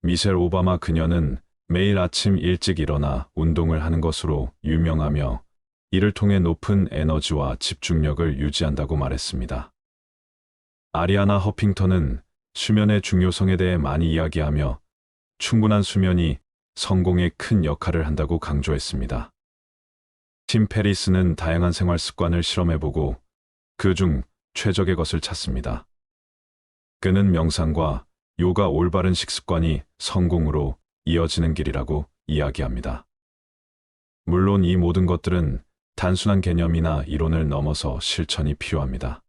미셸 오바마 그녀는 매일 아침 일찍 일어나 운동을 하는 것으로 유명하며 이를 통해 높은 에너지와 집중력을 유지한다고 말했습니다. 아리아나 허핑턴은 수면의 중요성에 대해 많이 이야기하며 충분한 수면이 성공에 큰 역할을 한다고 강조했습니다. 팀 페리스는 다양한 생활 습관을 실험해보고 그중 최적의 것을 찾습니다. 그는 명상과 요가 올바른 식습관이 성공으로 이어지는 길이라고 이야기합니다. 물론 이 모든 것들은 단순한 개념이나 이론을 넘어서 실천이 필요합니다.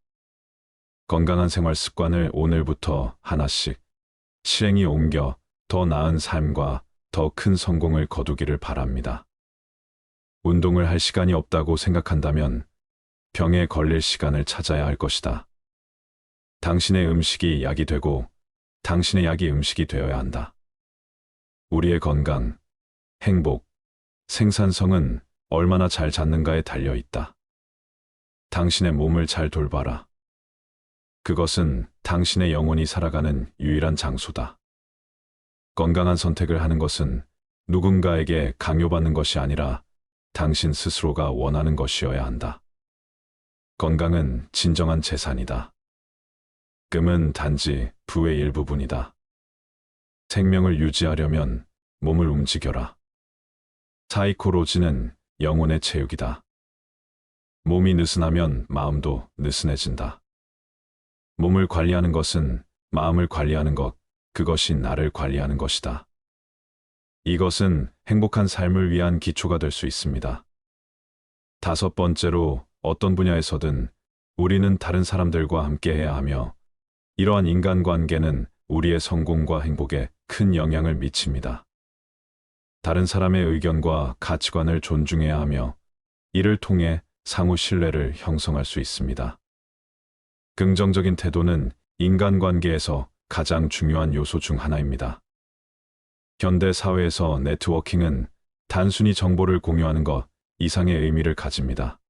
건강한 생활 습관을 오늘부터 하나씩 실행에 옮겨 더 나은 삶과 더 큰 성공을 거두기를 바랍니다. 운동을 할 시간이 없다고 생각한다면 병에 걸릴 시간을 찾아야 할 것이다. 당신의 음식이 약이 되고 당신의 약이 음식이 되어야 한다. 우리의 건강, 행복, 생산성은 얼마나 잘 잡는가에 달려 있다. 당신의 몸을 잘 돌봐라. 그것은 당신의 영혼이 살아가는 유일한 장소다. 건강한 선택을 하는 것은 누군가에게 강요받는 것이 아니라 당신 스스로가 원하는 것이어야 한다. 건강은 진정한 재산이다. 금은 단지 부의 일부분이다. 생명을 유지하려면 몸을 움직여라. 사이코로지는 영혼의 체육이다. 몸이 느슨하면 마음도 느슨해진다. 몸을 관리하는 것은 마음을 관리하는 것, 그것이 나를 관리하는 것이다. 이것은 행복한 삶을 위한 기초가 될 수 있습니다. 다섯 번째로, 어떤 분야에서든 우리는 다른 사람들과 함께해야 하며, 이러한 인간관계는 우리의 성공과 행복에 큰 영향을 미칩니다. 다른 사람의 의견과 가치관을 존중해야 하며, 이를 통해 상호 신뢰를 형성할 수 있습니다. 긍정적인 태도는 인간관계에서 가장 중요한 요소 중 하나입니다. 현대 사회에서 네트워킹은 단순히 정보를 공유하는 것 이상의 의미를 가집니다.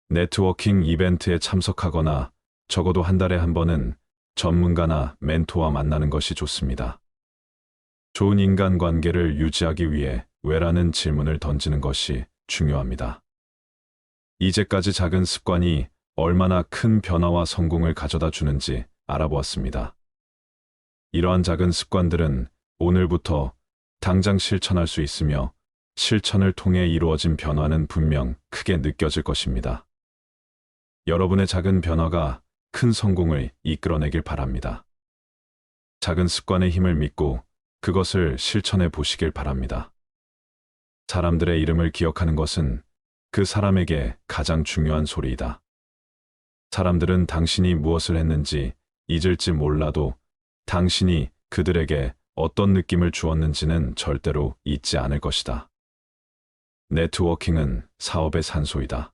네트워킹 이벤트에 참석하거나 적어도 한 달에 한 번은 전문가나 멘토와 만나는 것이 좋습니다. 좋은 인간관계를 유지하기 위해 왜라는 질문을 던지는 것이 중요합니다. 이제까지 작은 습관이 얼마나 큰 변화와 성공을 가져다 주는지 알아보았습니다. 이러한 작은 습관들은 오늘부터 당장 실천할 수 있으며 실천을 통해 이루어진 변화는 분명 크게 느껴질 것입니다. 여러분의 작은 변화가 큰 성공을 이끌어내길 바랍니다. 작은 습관의 힘을 믿고 그것을 실천해 보시길 바랍니다. 사람들의 이름을 기억하는 것은 그 사람에게 가장 중요한 소리이다. 사람들은 당신이 무엇을 했는지 잊을지 몰라도 당신이 그들에게 어떤 느낌을 주었는지는 절대로 잊지 않을 것이다. 네트워킹은 사업의 산소이다.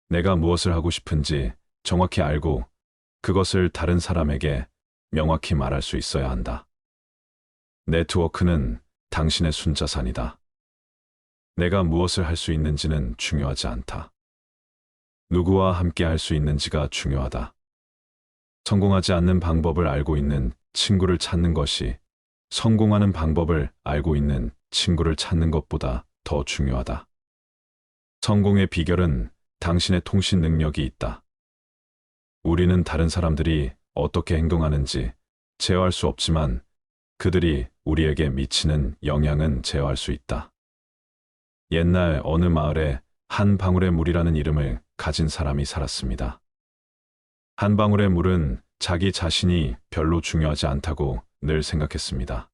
내가 무엇을 하고 싶은지 정확히 알고 그것을 다른 사람에게 명확히 말할 수 있어야 한다. 네트워크는 당신의 순자산이다. 내가 무엇을 할 수 있는지는 중요하지 않다. 누구와 함께 할 수 있는지가 중요하다. 성공하지 않는 방법을 알고 있는 친구를 찾는 것이 성공하는 방법을 알고 있는 친구를 찾는 것보다 더 중요하다. 성공의 비결은 당신의 통신 능력이 있다. 우리는 다른 사람들이 어떻게 행동하는지 제어할 수 없지만 그들이 우리에게 미치는 영향은 제어할 수 있다. 옛날 어느 마을에 한 방울의 물이라는 이름을 가진 사람이 살았습니다. 한 방울의 물은 자기 자신이 별로 중요하지 않다고 늘 생각했습니다.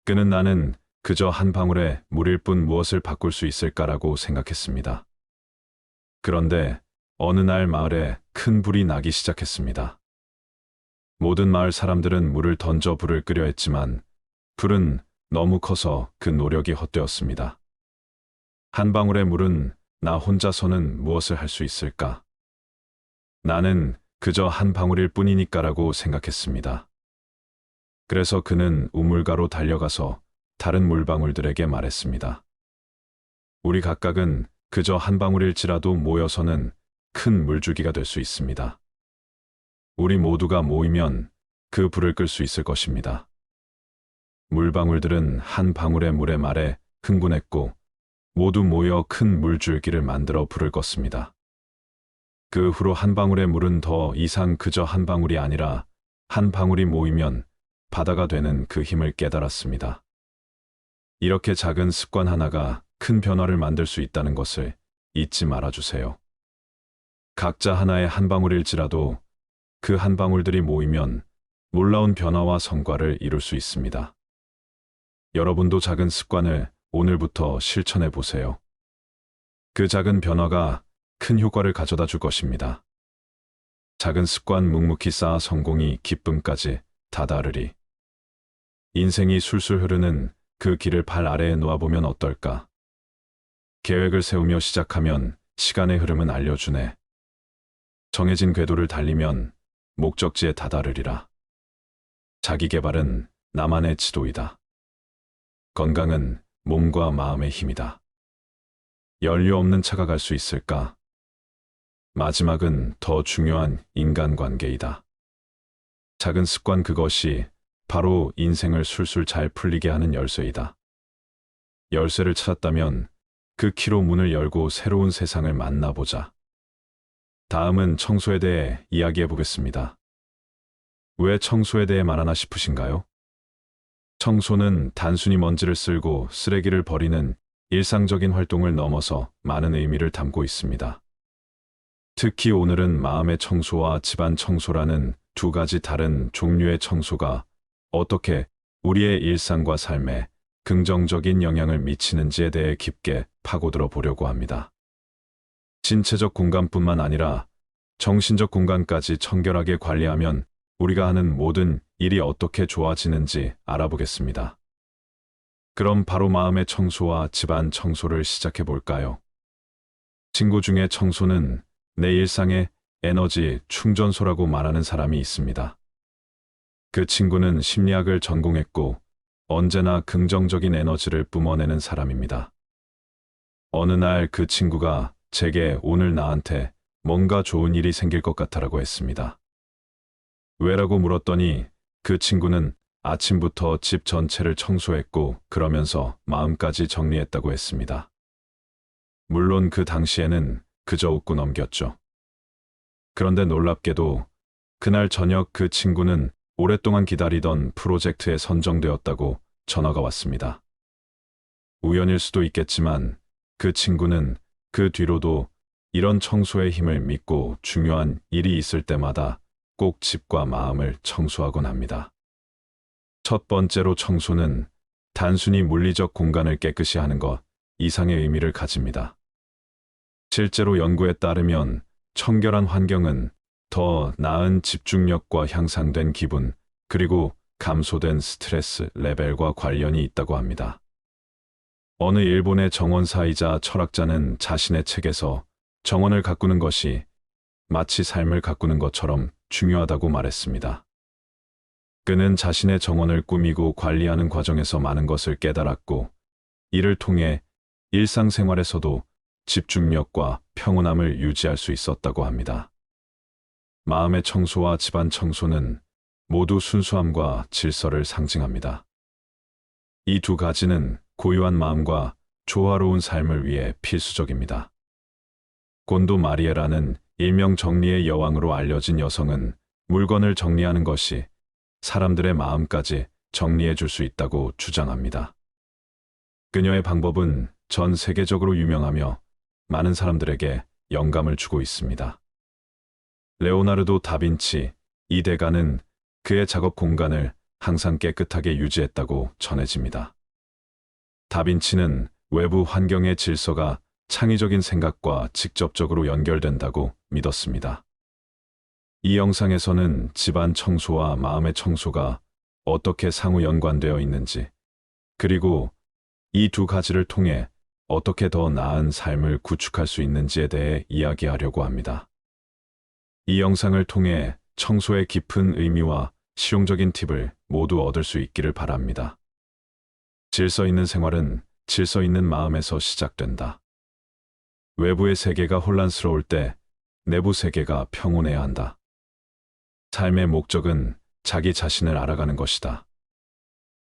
그는 나는 그저 한 방울의 물일 뿐 무엇을 바꿀 수 있을까라고 생각했습니다. 그런데 어느 날 마을에 큰 불이 나기 시작했습니다. 모든 마을 사람들은 물을 던져 불을 끄려 했지만 불은 너무 커서 그 노력이 헛되었습니다. 한 방울의 물은 나 혼자서는 무엇을 할 수 있을까? 나는 그저 한 방울일 뿐이니까라고 생각했습니다. 그래서 그는 우물가로 달려가서 다른 물방울들에게 말했습니다. 우리 각각은 그저 한 방울일지라도 모여서는 큰 물줄기가 될 수 있습니다. 우리 모두가 모이면 그 불을 끌 수 있을 것입니다. 물방울들은 한 방울의 물의 말에 흥분했고 모두 모여 큰 물줄기를 만들어 불을 껐습니다. 그 후로 한 방울의 물은 더 이상 그저 한 방울이 아니라 한 방울이 모이면 바다가 되는 그 힘을 깨달았습니다. 이렇게 작은 습관 하나가 큰 변화를 만들 수 있다는 것을 잊지 말아주세요. 각자 하나의 한 방울일지라도 그 한 방울들이 모이면 놀라운 변화와 성과를 이룰 수 있습니다. 여러분도 작은 습관을 오늘부터 실천해 보세요. 그 작은 변화가 큰 효과를 가져다 줄 것입니다. 작은 습관 묵묵히 쌓아 성공이 기쁨까지 다다르리. 인생이 술술 흐르는 그 길을 발 아래에 놓아보면 어떨까? 계획을 세우며 시작하면 시간의 흐름은 알려주네. 정해진 궤도를 달리면 목적지에 다다르리라. 자기 개발은 나만의 지도이다. 건강은 몸과 마음의 힘이다. 연료 없는 차가 갈 수 있을까? 마지막은 더 중요한 인간관계이다. 작은 습관, 그것이 바로 인생을 술술 잘 풀리게 하는 열쇠이다. 열쇠를 찾았다면 그 키로 문을 열고 새로운 세상을 만나보자. 다음은 청소에 대해 이야기해 보겠습니다. 왜 청소에 대해 말하나 싶으신가요? 청소는 단순히 먼지를 쓸고 쓰레기를 버리는 일상적인 활동을 넘어서 많은 의미를 담고 있습니다. 특히 오늘은 마음의 청소와 집안 청소라는 두 가지 다른 종류의 청소가 어떻게 우리의 일상과 삶에 긍정적인 영향을 미치는지에 대해 깊게 파고들어 보려고 합니다. 신체적 공간뿐만 아니라 정신적 공간까지 청결하게 관리하면 우리가 하는 모든 일이 어떻게 좋아지는지 알아보겠습니다. 그럼 바로 마음의 청소와 집안 청소를 시작해 볼까요? 친구 중에 청소는 내 일상의 에너지 충전소라고 말하는 사람이 있습니다. 그 친구는 심리학을 전공했고 언제나 긍정적인 에너지를 뿜어내는 사람입니다. 어느 날 그 친구가 제게 오늘 나한테 뭔가 좋은 일이 생길 것 같아라고 했습니다. 왜라고 물었더니 그 친구는 아침부터 집 전체를 청소했고 그러면서 마음까지 정리했다고 했습니다. 물론 그 당시에는 그저 웃고 넘겼죠. 그런데 놀랍게도 그날 저녁 그 친구는 오랫동안 기다리던 프로젝트에 선정되었다고 전화가 왔습니다. 우연일 수도 있겠지만 그 친구는 그 뒤로도 이런 청소의 힘을 믿고 중요한 일이 있을 때마다 꼭 집과 마음을 청소하곤 합니다. 첫 번째로, 청소는 단순히 물리적 공간을 깨끗이 하는 것 이상의 의미를 가집니다. 실제로 연구에 따르면 청결한 환경은 더 나은 집중력과 향상된 기분, 그리고 감소된 스트레스 레벨과 관련이 있다고 합니다. 어느 일본의 정원사이자 철학자는 자신의 책에서 정원을 가꾸는 것이 마치 삶을 가꾸는 것처럼 중요하다고 말했습니다. 그는 자신의 정원을 꾸미고 관리하는 과정에서 많은 것을 깨달았고, 이를 통해 일상생활에서도 집중력과 평온함을 유지할 수 있었다고 합니다. 마음의 청소와 집안 청소는 모두 순수함과 질서를 상징합니다. 이 두 가지는 고요한 마음과 조화로운 삶을 위해 필수적입니다. 곤도 마리에라는 일명 정리의 여왕으로 알려진 여성은 물건을 정리하는 것이 사람들의 마음까지 정리해 줄 수 있다고 주장합니다. 그녀의 방법은 전 세계적으로 유명하며 많은 사람들에게 영감을 주고 있습니다. 레오나르도 다빈치, 이 대가는 그의 작업 공간을 항상 깨끗하게 유지했다고 전해집니다. 다빈치는 외부 환경의 질서가 창의적인 생각과 직접적으로 연결된다고 믿었습니다. 이 영상에서는 집안 청소와 마음의 청소가 어떻게 상호 연관되어 있는지, 그리고 이 두 가지를 통해 어떻게 더 나은 삶을 구축할 수 있는지에 대해 이야기하려고 합니다. 이 영상을 통해 청소의 깊은 의미와 실용적인 팁을 모두 얻을 수 있기를 바랍니다. 질서 있는 생활은 질서 있는 마음에서 시작된다. 외부의 세계가 혼란스러울 때 내부 세계가 평온해야 한다. 삶의 목적은 자기 자신을 알아가는 것이다.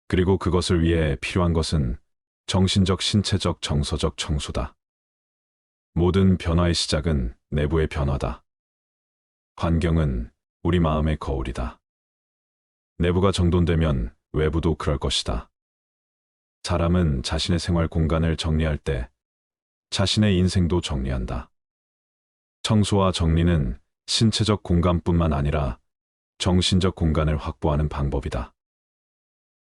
그리고 그것을 위해 필요한 것은 정신적, 신체적, 정서적 청소다. 모든 변화의 시작은 내부의 변화다. 환경은 우리 마음의 거울이다. 내부가 정돈되면 외부도 그럴 것이다. 사람은 자신의 생활 공간을 정리할 때 자신의 인생도 정리한다. 청소와 정리는 신체적 공간뿐만 아니라 정신적 공간을 확보하는 방법이다.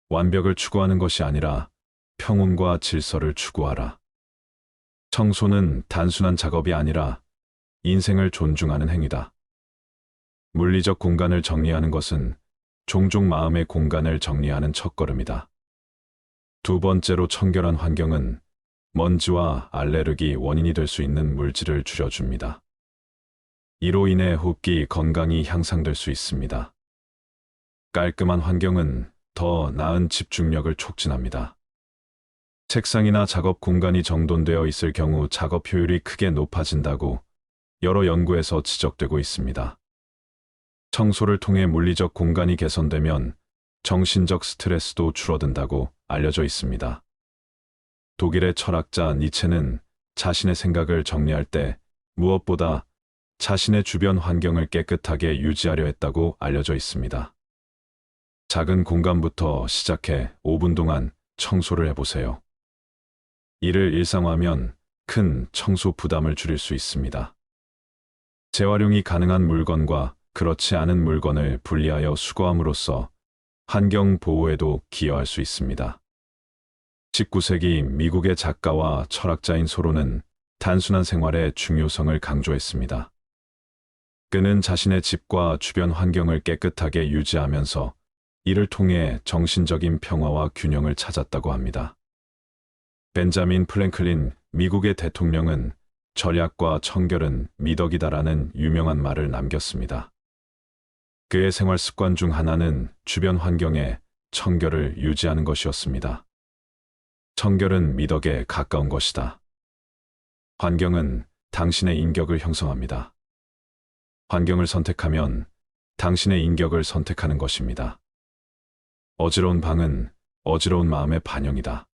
완벽을 추구하는 것이 아니라 평온과 질서를 추구하라. 청소는 단순한 작업이 아니라 인생을 존중하는 행위다. 물리적 공간을 정리하는 것은 종종 마음의 공간을 정리하는 첫걸음이다. 두 번째로, 청결한 환경은 먼지와 알레르기 원인이 될 수 있는 물질을 줄여줍니다. 이로 인해 호흡기 건강이 향상될 수 있습니다. 깔끔한 환경은 더 나은 집중력을 촉진합니다. 책상이나 작업 공간이 정돈되어 있을 경우 작업 효율이 크게 높아진다고 여러 연구에서 지적되고 있습니다. 청소를 통해 물리적 공간이 개선되면 정신적 스트레스도 줄어든다고 알려져 있습니다. 독일의 철학자 니체는 자신의 생각을 정리할 때 무엇보다 자신의 주변 환경을 깨끗하게 유지하려 했다고 알려져 있습니다. 작은 공간부터 시작해 5분 동안 청소를 해보세요. 이를 일상화하면 큰 청소 부담을 줄일 수 있습니다. 재활용이 가능한 물건과 그렇지 않은 물건을 분리하여 수거함으로써 환경 보호에도 기여할 수 있습니다. 19세기 미국의 작가와 철학자인 소로는 단순한 생활의 중요성을 강조했습니다. 그는 자신의 집과 주변 환경을 깨끗하게 유지하면서 이를 통해 정신적인 평화와 균형을 찾았다고 합니다. 벤자민 프랭클린 미국의 대통령은 절약과 청결은 미덕이다라는 유명한 말을 남겼습니다. 그의 생활 습관 중 하나는 주변 환경에 청결을 유지하는 것이었습니다. 청결은 미덕에 가까운 것이다. 환경은 당신의 인격을 형성합니다. 환경을 선택하면 당신의 인격을 선택하는 것입니다. 어지러운 방은 어지러운 마음의 반영이다.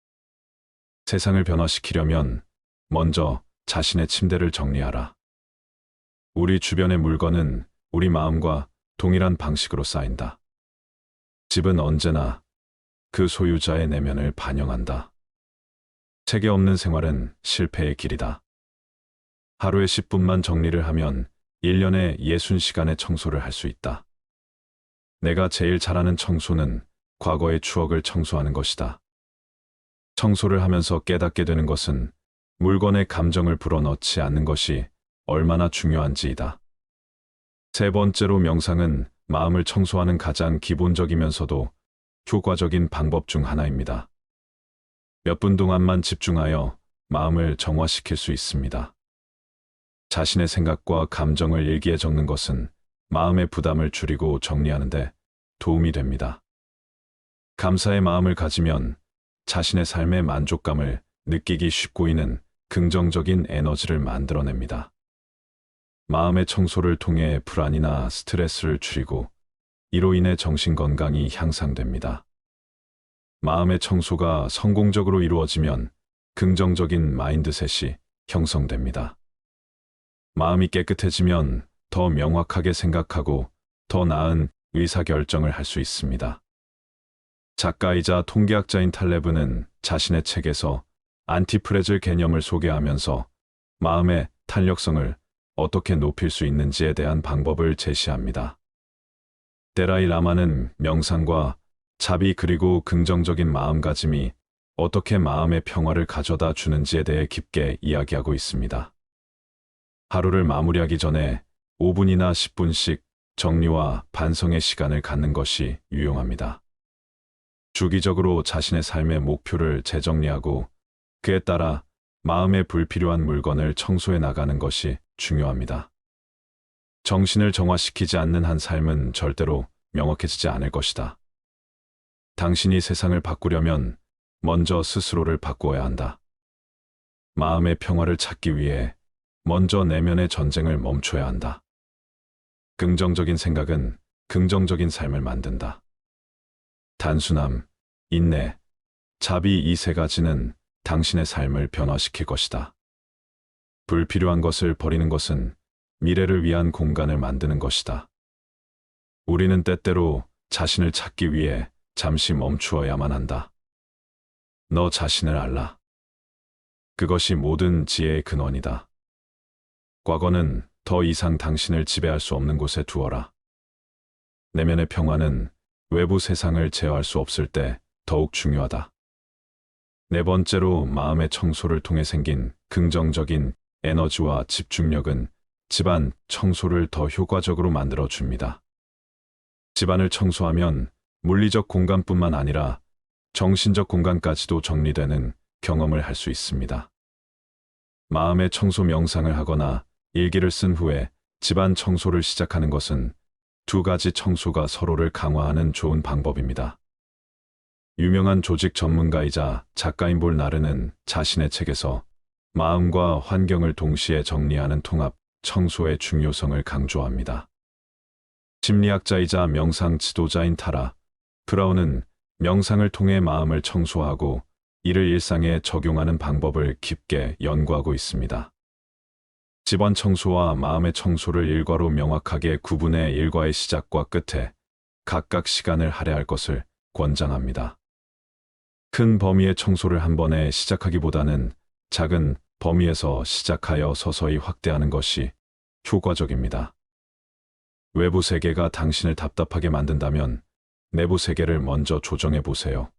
세상을 변화시키려면 먼저 자신의 침대를 정리하라. 우리 주변의 물건은 우리 마음과 동일한 방식으로 쌓인다. 집은 언제나 그 소유자의 내면을 반영한다. 체계 없는 생활은 실패의 길이다. 하루에 10분만 정리를 하면 1년에 60시간의 청소를 할 수 있다. 내가 제일 잘하는 청소는 과거의 추억을 청소하는 것이다. 청소를 하면서 깨닫게 되는 것은 물건에 감정을 불어넣지 않는 것이 얼마나 중요한지이다. 세 번째로 명상은 마음을 청소하는 가장 기본적이면서도 효과적인 방법 중 하나입니다. 몇 분 동안만 집중하여 마음을 정화시킬 수 있습니다. 자신의 생각과 감정을 일기에 적는 것은 마음의 부담을 줄이고 정리하는 데 도움이 됩니다. 감사의 마음을 가지면 자신의 삶의 만족감을 느끼기 쉽고 이는 긍정적인 에너지를 만들어냅니다. 마음의 청소를 통해 불안이나 스트레스를 줄이고 이로 인해 정신건강이 향상됩니다. 마음의 청소가 성공적으로 이루어지면 긍정적인 마인드셋이 형성됩니다. 마음이 깨끗해지면 더 명확하게 생각하고 더 나은 의사결정을 할 수 있습니다. 작가이자 통계학자인 탈레브는 자신의 책에서 안티프레즐 개념을 소개하면서 마음의 탄력성을 어떻게 높일 수 있는지에 대한 방법을 제시합니다. 데라이 라마는 명상과 자비 그리고 긍정적인 마음가짐이 어떻게 마음의 평화를 가져다 주는지에 대해 깊게 이야기하고 있습니다. 하루를 마무리하기 전에 5분이나 10분씩 정리와 반성의 시간을 갖는 것이 유용합니다. 주기적으로 자신의 삶의 목표를 재정리하고 그에 따라 마음에 불필요한 물건을 청소해 나가는 것이 중요합니다. 정신을 정화시키지 않는 한 삶은 절대로 명확해지지 않을 것이다. 당신이 세상을 바꾸려면 먼저 스스로를 바꾸어야 한다. 마음의 평화를 찾기 위해 먼저 내면의 전쟁을 멈춰야 한다. 긍정적인 생각은 긍정적인 삶을 만든다. 단순함, 인내, 자비 이 세 가지는 당신의 삶을 변화시킬 것이다. 불필요한 것을 버리는 것은 미래를 위한 공간을 만드는 것이다. 우리는 때때로 자신을 찾기 위해 잠시 멈추어야만 한다. 너 자신을 알라. 그것이 모든 지혜의 근원이다. 과거는 더 이상 당신을 지배할 수 없는 곳에 두어라. 내면의 평화는 외부 세상을 제어할 수 없을 때 더욱 중요하다. 네 번째로 마음의 청소를 통해 생긴 긍정적인 에너지와 집중력은 집안 청소를 더 효과적으로 만들어 줍니다. 집안을 청소하면 물리적 공간뿐만 아니라 정신적 공간까지도 정리되는 경험을 할 수 있습니다. 마음의 청소 명상을 하거나 일기를 쓴 후에 집안 청소를 시작하는 것은 두 가지 청소가 서로를 강화하는 좋은 방법입니다. 유명한 조직 전문가이자 작가인 볼 나르는 자신의 책에서 마음과 환경을 동시에 정리하는 통합 청소의 중요성을 강조합니다. 심리학자이자 명상 지도자인 타라 브라운은 명상을 통해 마음을 청소하고 이를 일상에 적용하는 방법을 깊게 연구하고 있습니다. 집안 청소와 마음의 청소를 일과로 명확하게 구분해 일과의 시작과 끝에 각각 시간을 할애할 것을 권장합니다. 큰 범위의 청소를 한 번에 시작하기보다는 작은 범위에서 시작하여 서서히 확대하는 것이 효과적입니다. 외부 세계가 당신을 답답하게 만든다면 내부 세계를 먼저 조정해 보세요.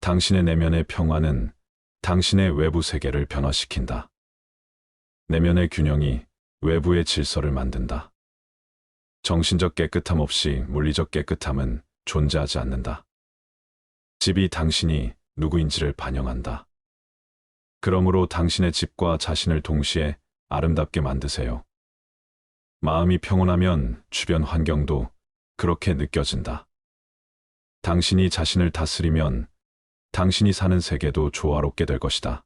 당신의 내면의 평화는 당신의 외부 세계를 변화시킨다. 내면의 균형이 외부의 질서를 만든다. 정신적 깨끗함 없이 물리적 깨끗함은 존재하지 않는다. 집이 당신이 누구인지를 반영한다. 그러므로 당신의 집과 자신을 동시에 아름답게 만드세요. 마음이 평온하면 주변 환경도 그렇게 느껴진다. 당신이 자신을 다스리면 당신이 사는 세계도 조화롭게 될 것이다.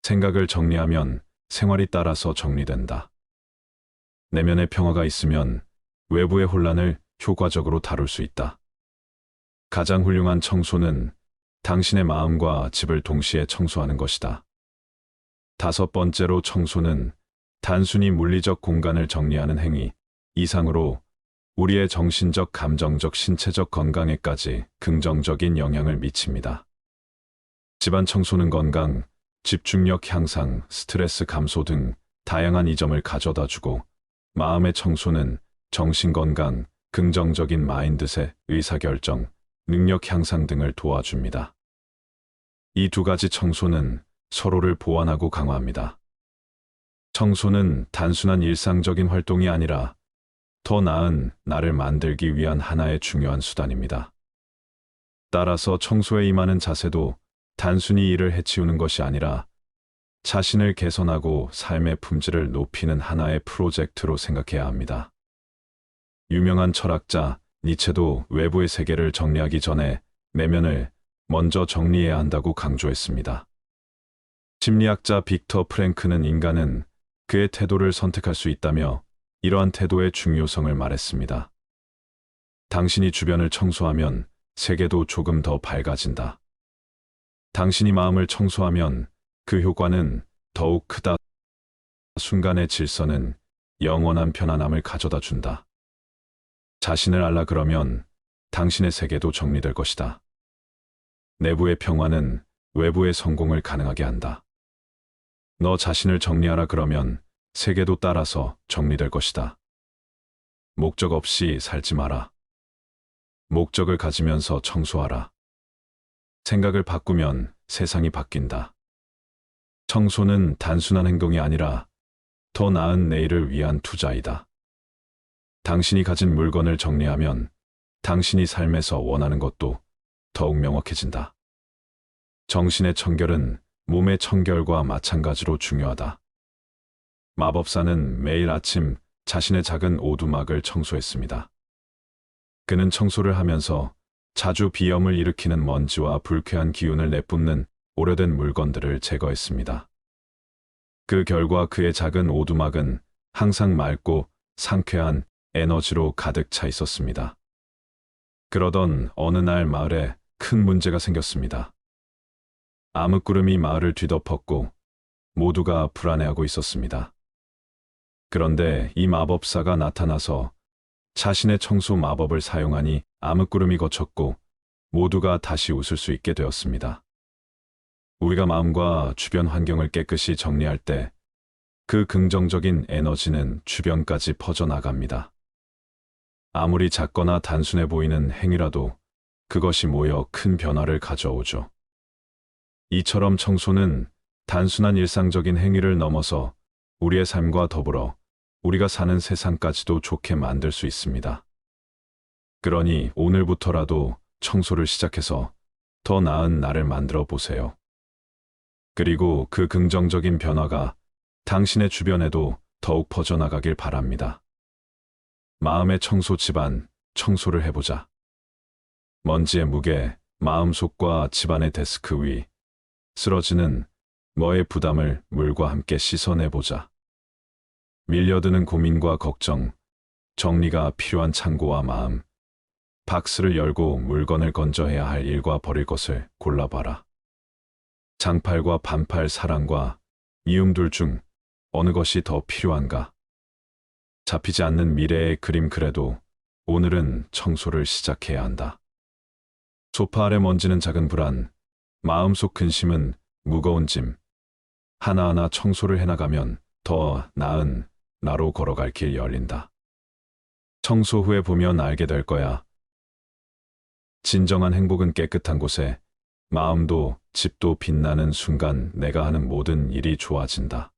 생각을 정리하면 생활이 따라서 정리된다. 내면의 평화가 있으면 외부의 혼란을 효과적으로 다룰 수 있다. 가장 훌륭한 청소는 당신의 마음과 집을 동시에 청소하는 것이다. 다섯 번째로 청소는 단순히 물리적 공간을 정리하는 행위 이상으로 우리의 정신적, 감정적, 신체적 건강에까지 긍정적인 영향을 미칩니다. 집안 청소는 건강, 집중력 향상, 스트레스 감소 등 다양한 이점을 가져다주고 마음의 청소는 정신 건강, 긍정적인 마인드셋, 의사결정, 능력 향상 등을 도와줍니다. 이 두 가지 청소는 서로를 보완하고 강화합니다. 청소는 단순한 일상적인 활동이 아니라 더 나은 나를 만들기 위한 하나의 중요한 수단입니다. 따라서 청소에 임하는 자세도 단순히 일을 해치우는 것이 아니라 자신을 개선하고 삶의 품질을 높이는 하나의 프로젝트로 생각해야 합니다. 유명한 철학자 니체도 외부의 세계를 정리하기 전에 내면을 먼저 정리해야 한다고 강조했습니다. 심리학자 빅터 프랭크는 인간은 그의 태도를 선택할 수 있다며 이러한 태도의 중요성을 말했습니다. 당신이 주변을 청소하면 세계도 조금 더 밝아진다. 당신이 마음을 청소하면 그 효과는 더욱 크다. 순간의 질서는 영원한 편안함을 가져다 준다. 자신을 알라 그러면 당신의 세계도 정리될 것이다. 내부의 평화는 외부의 성공을 가능하게 한다. 너 자신을 정리하라 그러면 세계도 따라서 정리될 것이다. 목적 없이 살지 마라. 목적을 가지면서 청소하라. 생각을 바꾸면 세상이 바뀐다. 청소는 단순한 행동이 아니라 더 나은 내일을 위한 투자이다. 당신이 가진 물건을 정리하면 당신이 삶에서 원하는 것도 더욱 명확해진다. 정신의 청결은 몸의 청결과 마찬가지로 중요하다. 마법사는 매일 아침 자신의 작은 오두막을 청소했습니다. 그는 청소를 하면서 자주 비염을 일으키는 먼지와 불쾌한 기운을 내뿜는 오래된 물건들을 제거했습니다. 그 결과 그의 작은 오두막은 항상 맑고 상쾌한 에너지로 가득 차 있었습니다. 그러던 어느 날 마을에 큰 문제가 생겼습니다. 암흑구름이 마을을 뒤덮었고 모두가 불안해하고 있었습니다. 그런데 이 마법사가 나타나서 자신의 청소 마법을 사용하니 암흑구름이 걷혔고 모두가 다시 웃을 수 있게 되었습니다. 우리가 마음과 주변 환경을 깨끗이 정리할 때 그 긍정적인 에너지는 주변까지 퍼져나갑니다. 아무리 작거나 단순해 보이는 행위라도 그것이 모여 큰 변화를 가져오죠. 이처럼 청소는 단순한 일상적인 행위를 넘어서 우리의 삶과 더불어 우리가 사는 세상까지도 좋게 만들 수 있습니다. 그러니 오늘부터라도 청소를 시작해서 더 나은 나를 만들어 보세요. 그리고 그 긍정적인 변화가 당신의 주변에도 더욱 퍼져나가길 바랍니다. 마음의 청소 집안, 청소를 해보자. 먼지의 무게, 마음속과 집안의 데스크 위, 쓰러지는 너의 부담을 물과 함께 씻어내보자. 밀려드는 고민과 걱정, 정리가 필요한 창고와 마음, 박스를 열고 물건을 건져야 할 일과 버릴 것을 골라봐라. 장팔과 반팔, 사랑과 미움 둘 중 어느 것이 더 필요한가? 잡히지 않는 미래의 그림, 그래도 오늘은 청소를 시작해야 한다. 소파 아래 먼지는 작은 불안, 마음속 근심은 무거운 짐. 하나하나 청소를 해나가면 더 나은 나로 걸어갈 길 열린다. 청소 후에 보면 알게 될 거야. 진정한 행복은 깨끗한 곳에, 마음도 집도 빛나는 순간 내가 하는 모든 일이 좋아진다.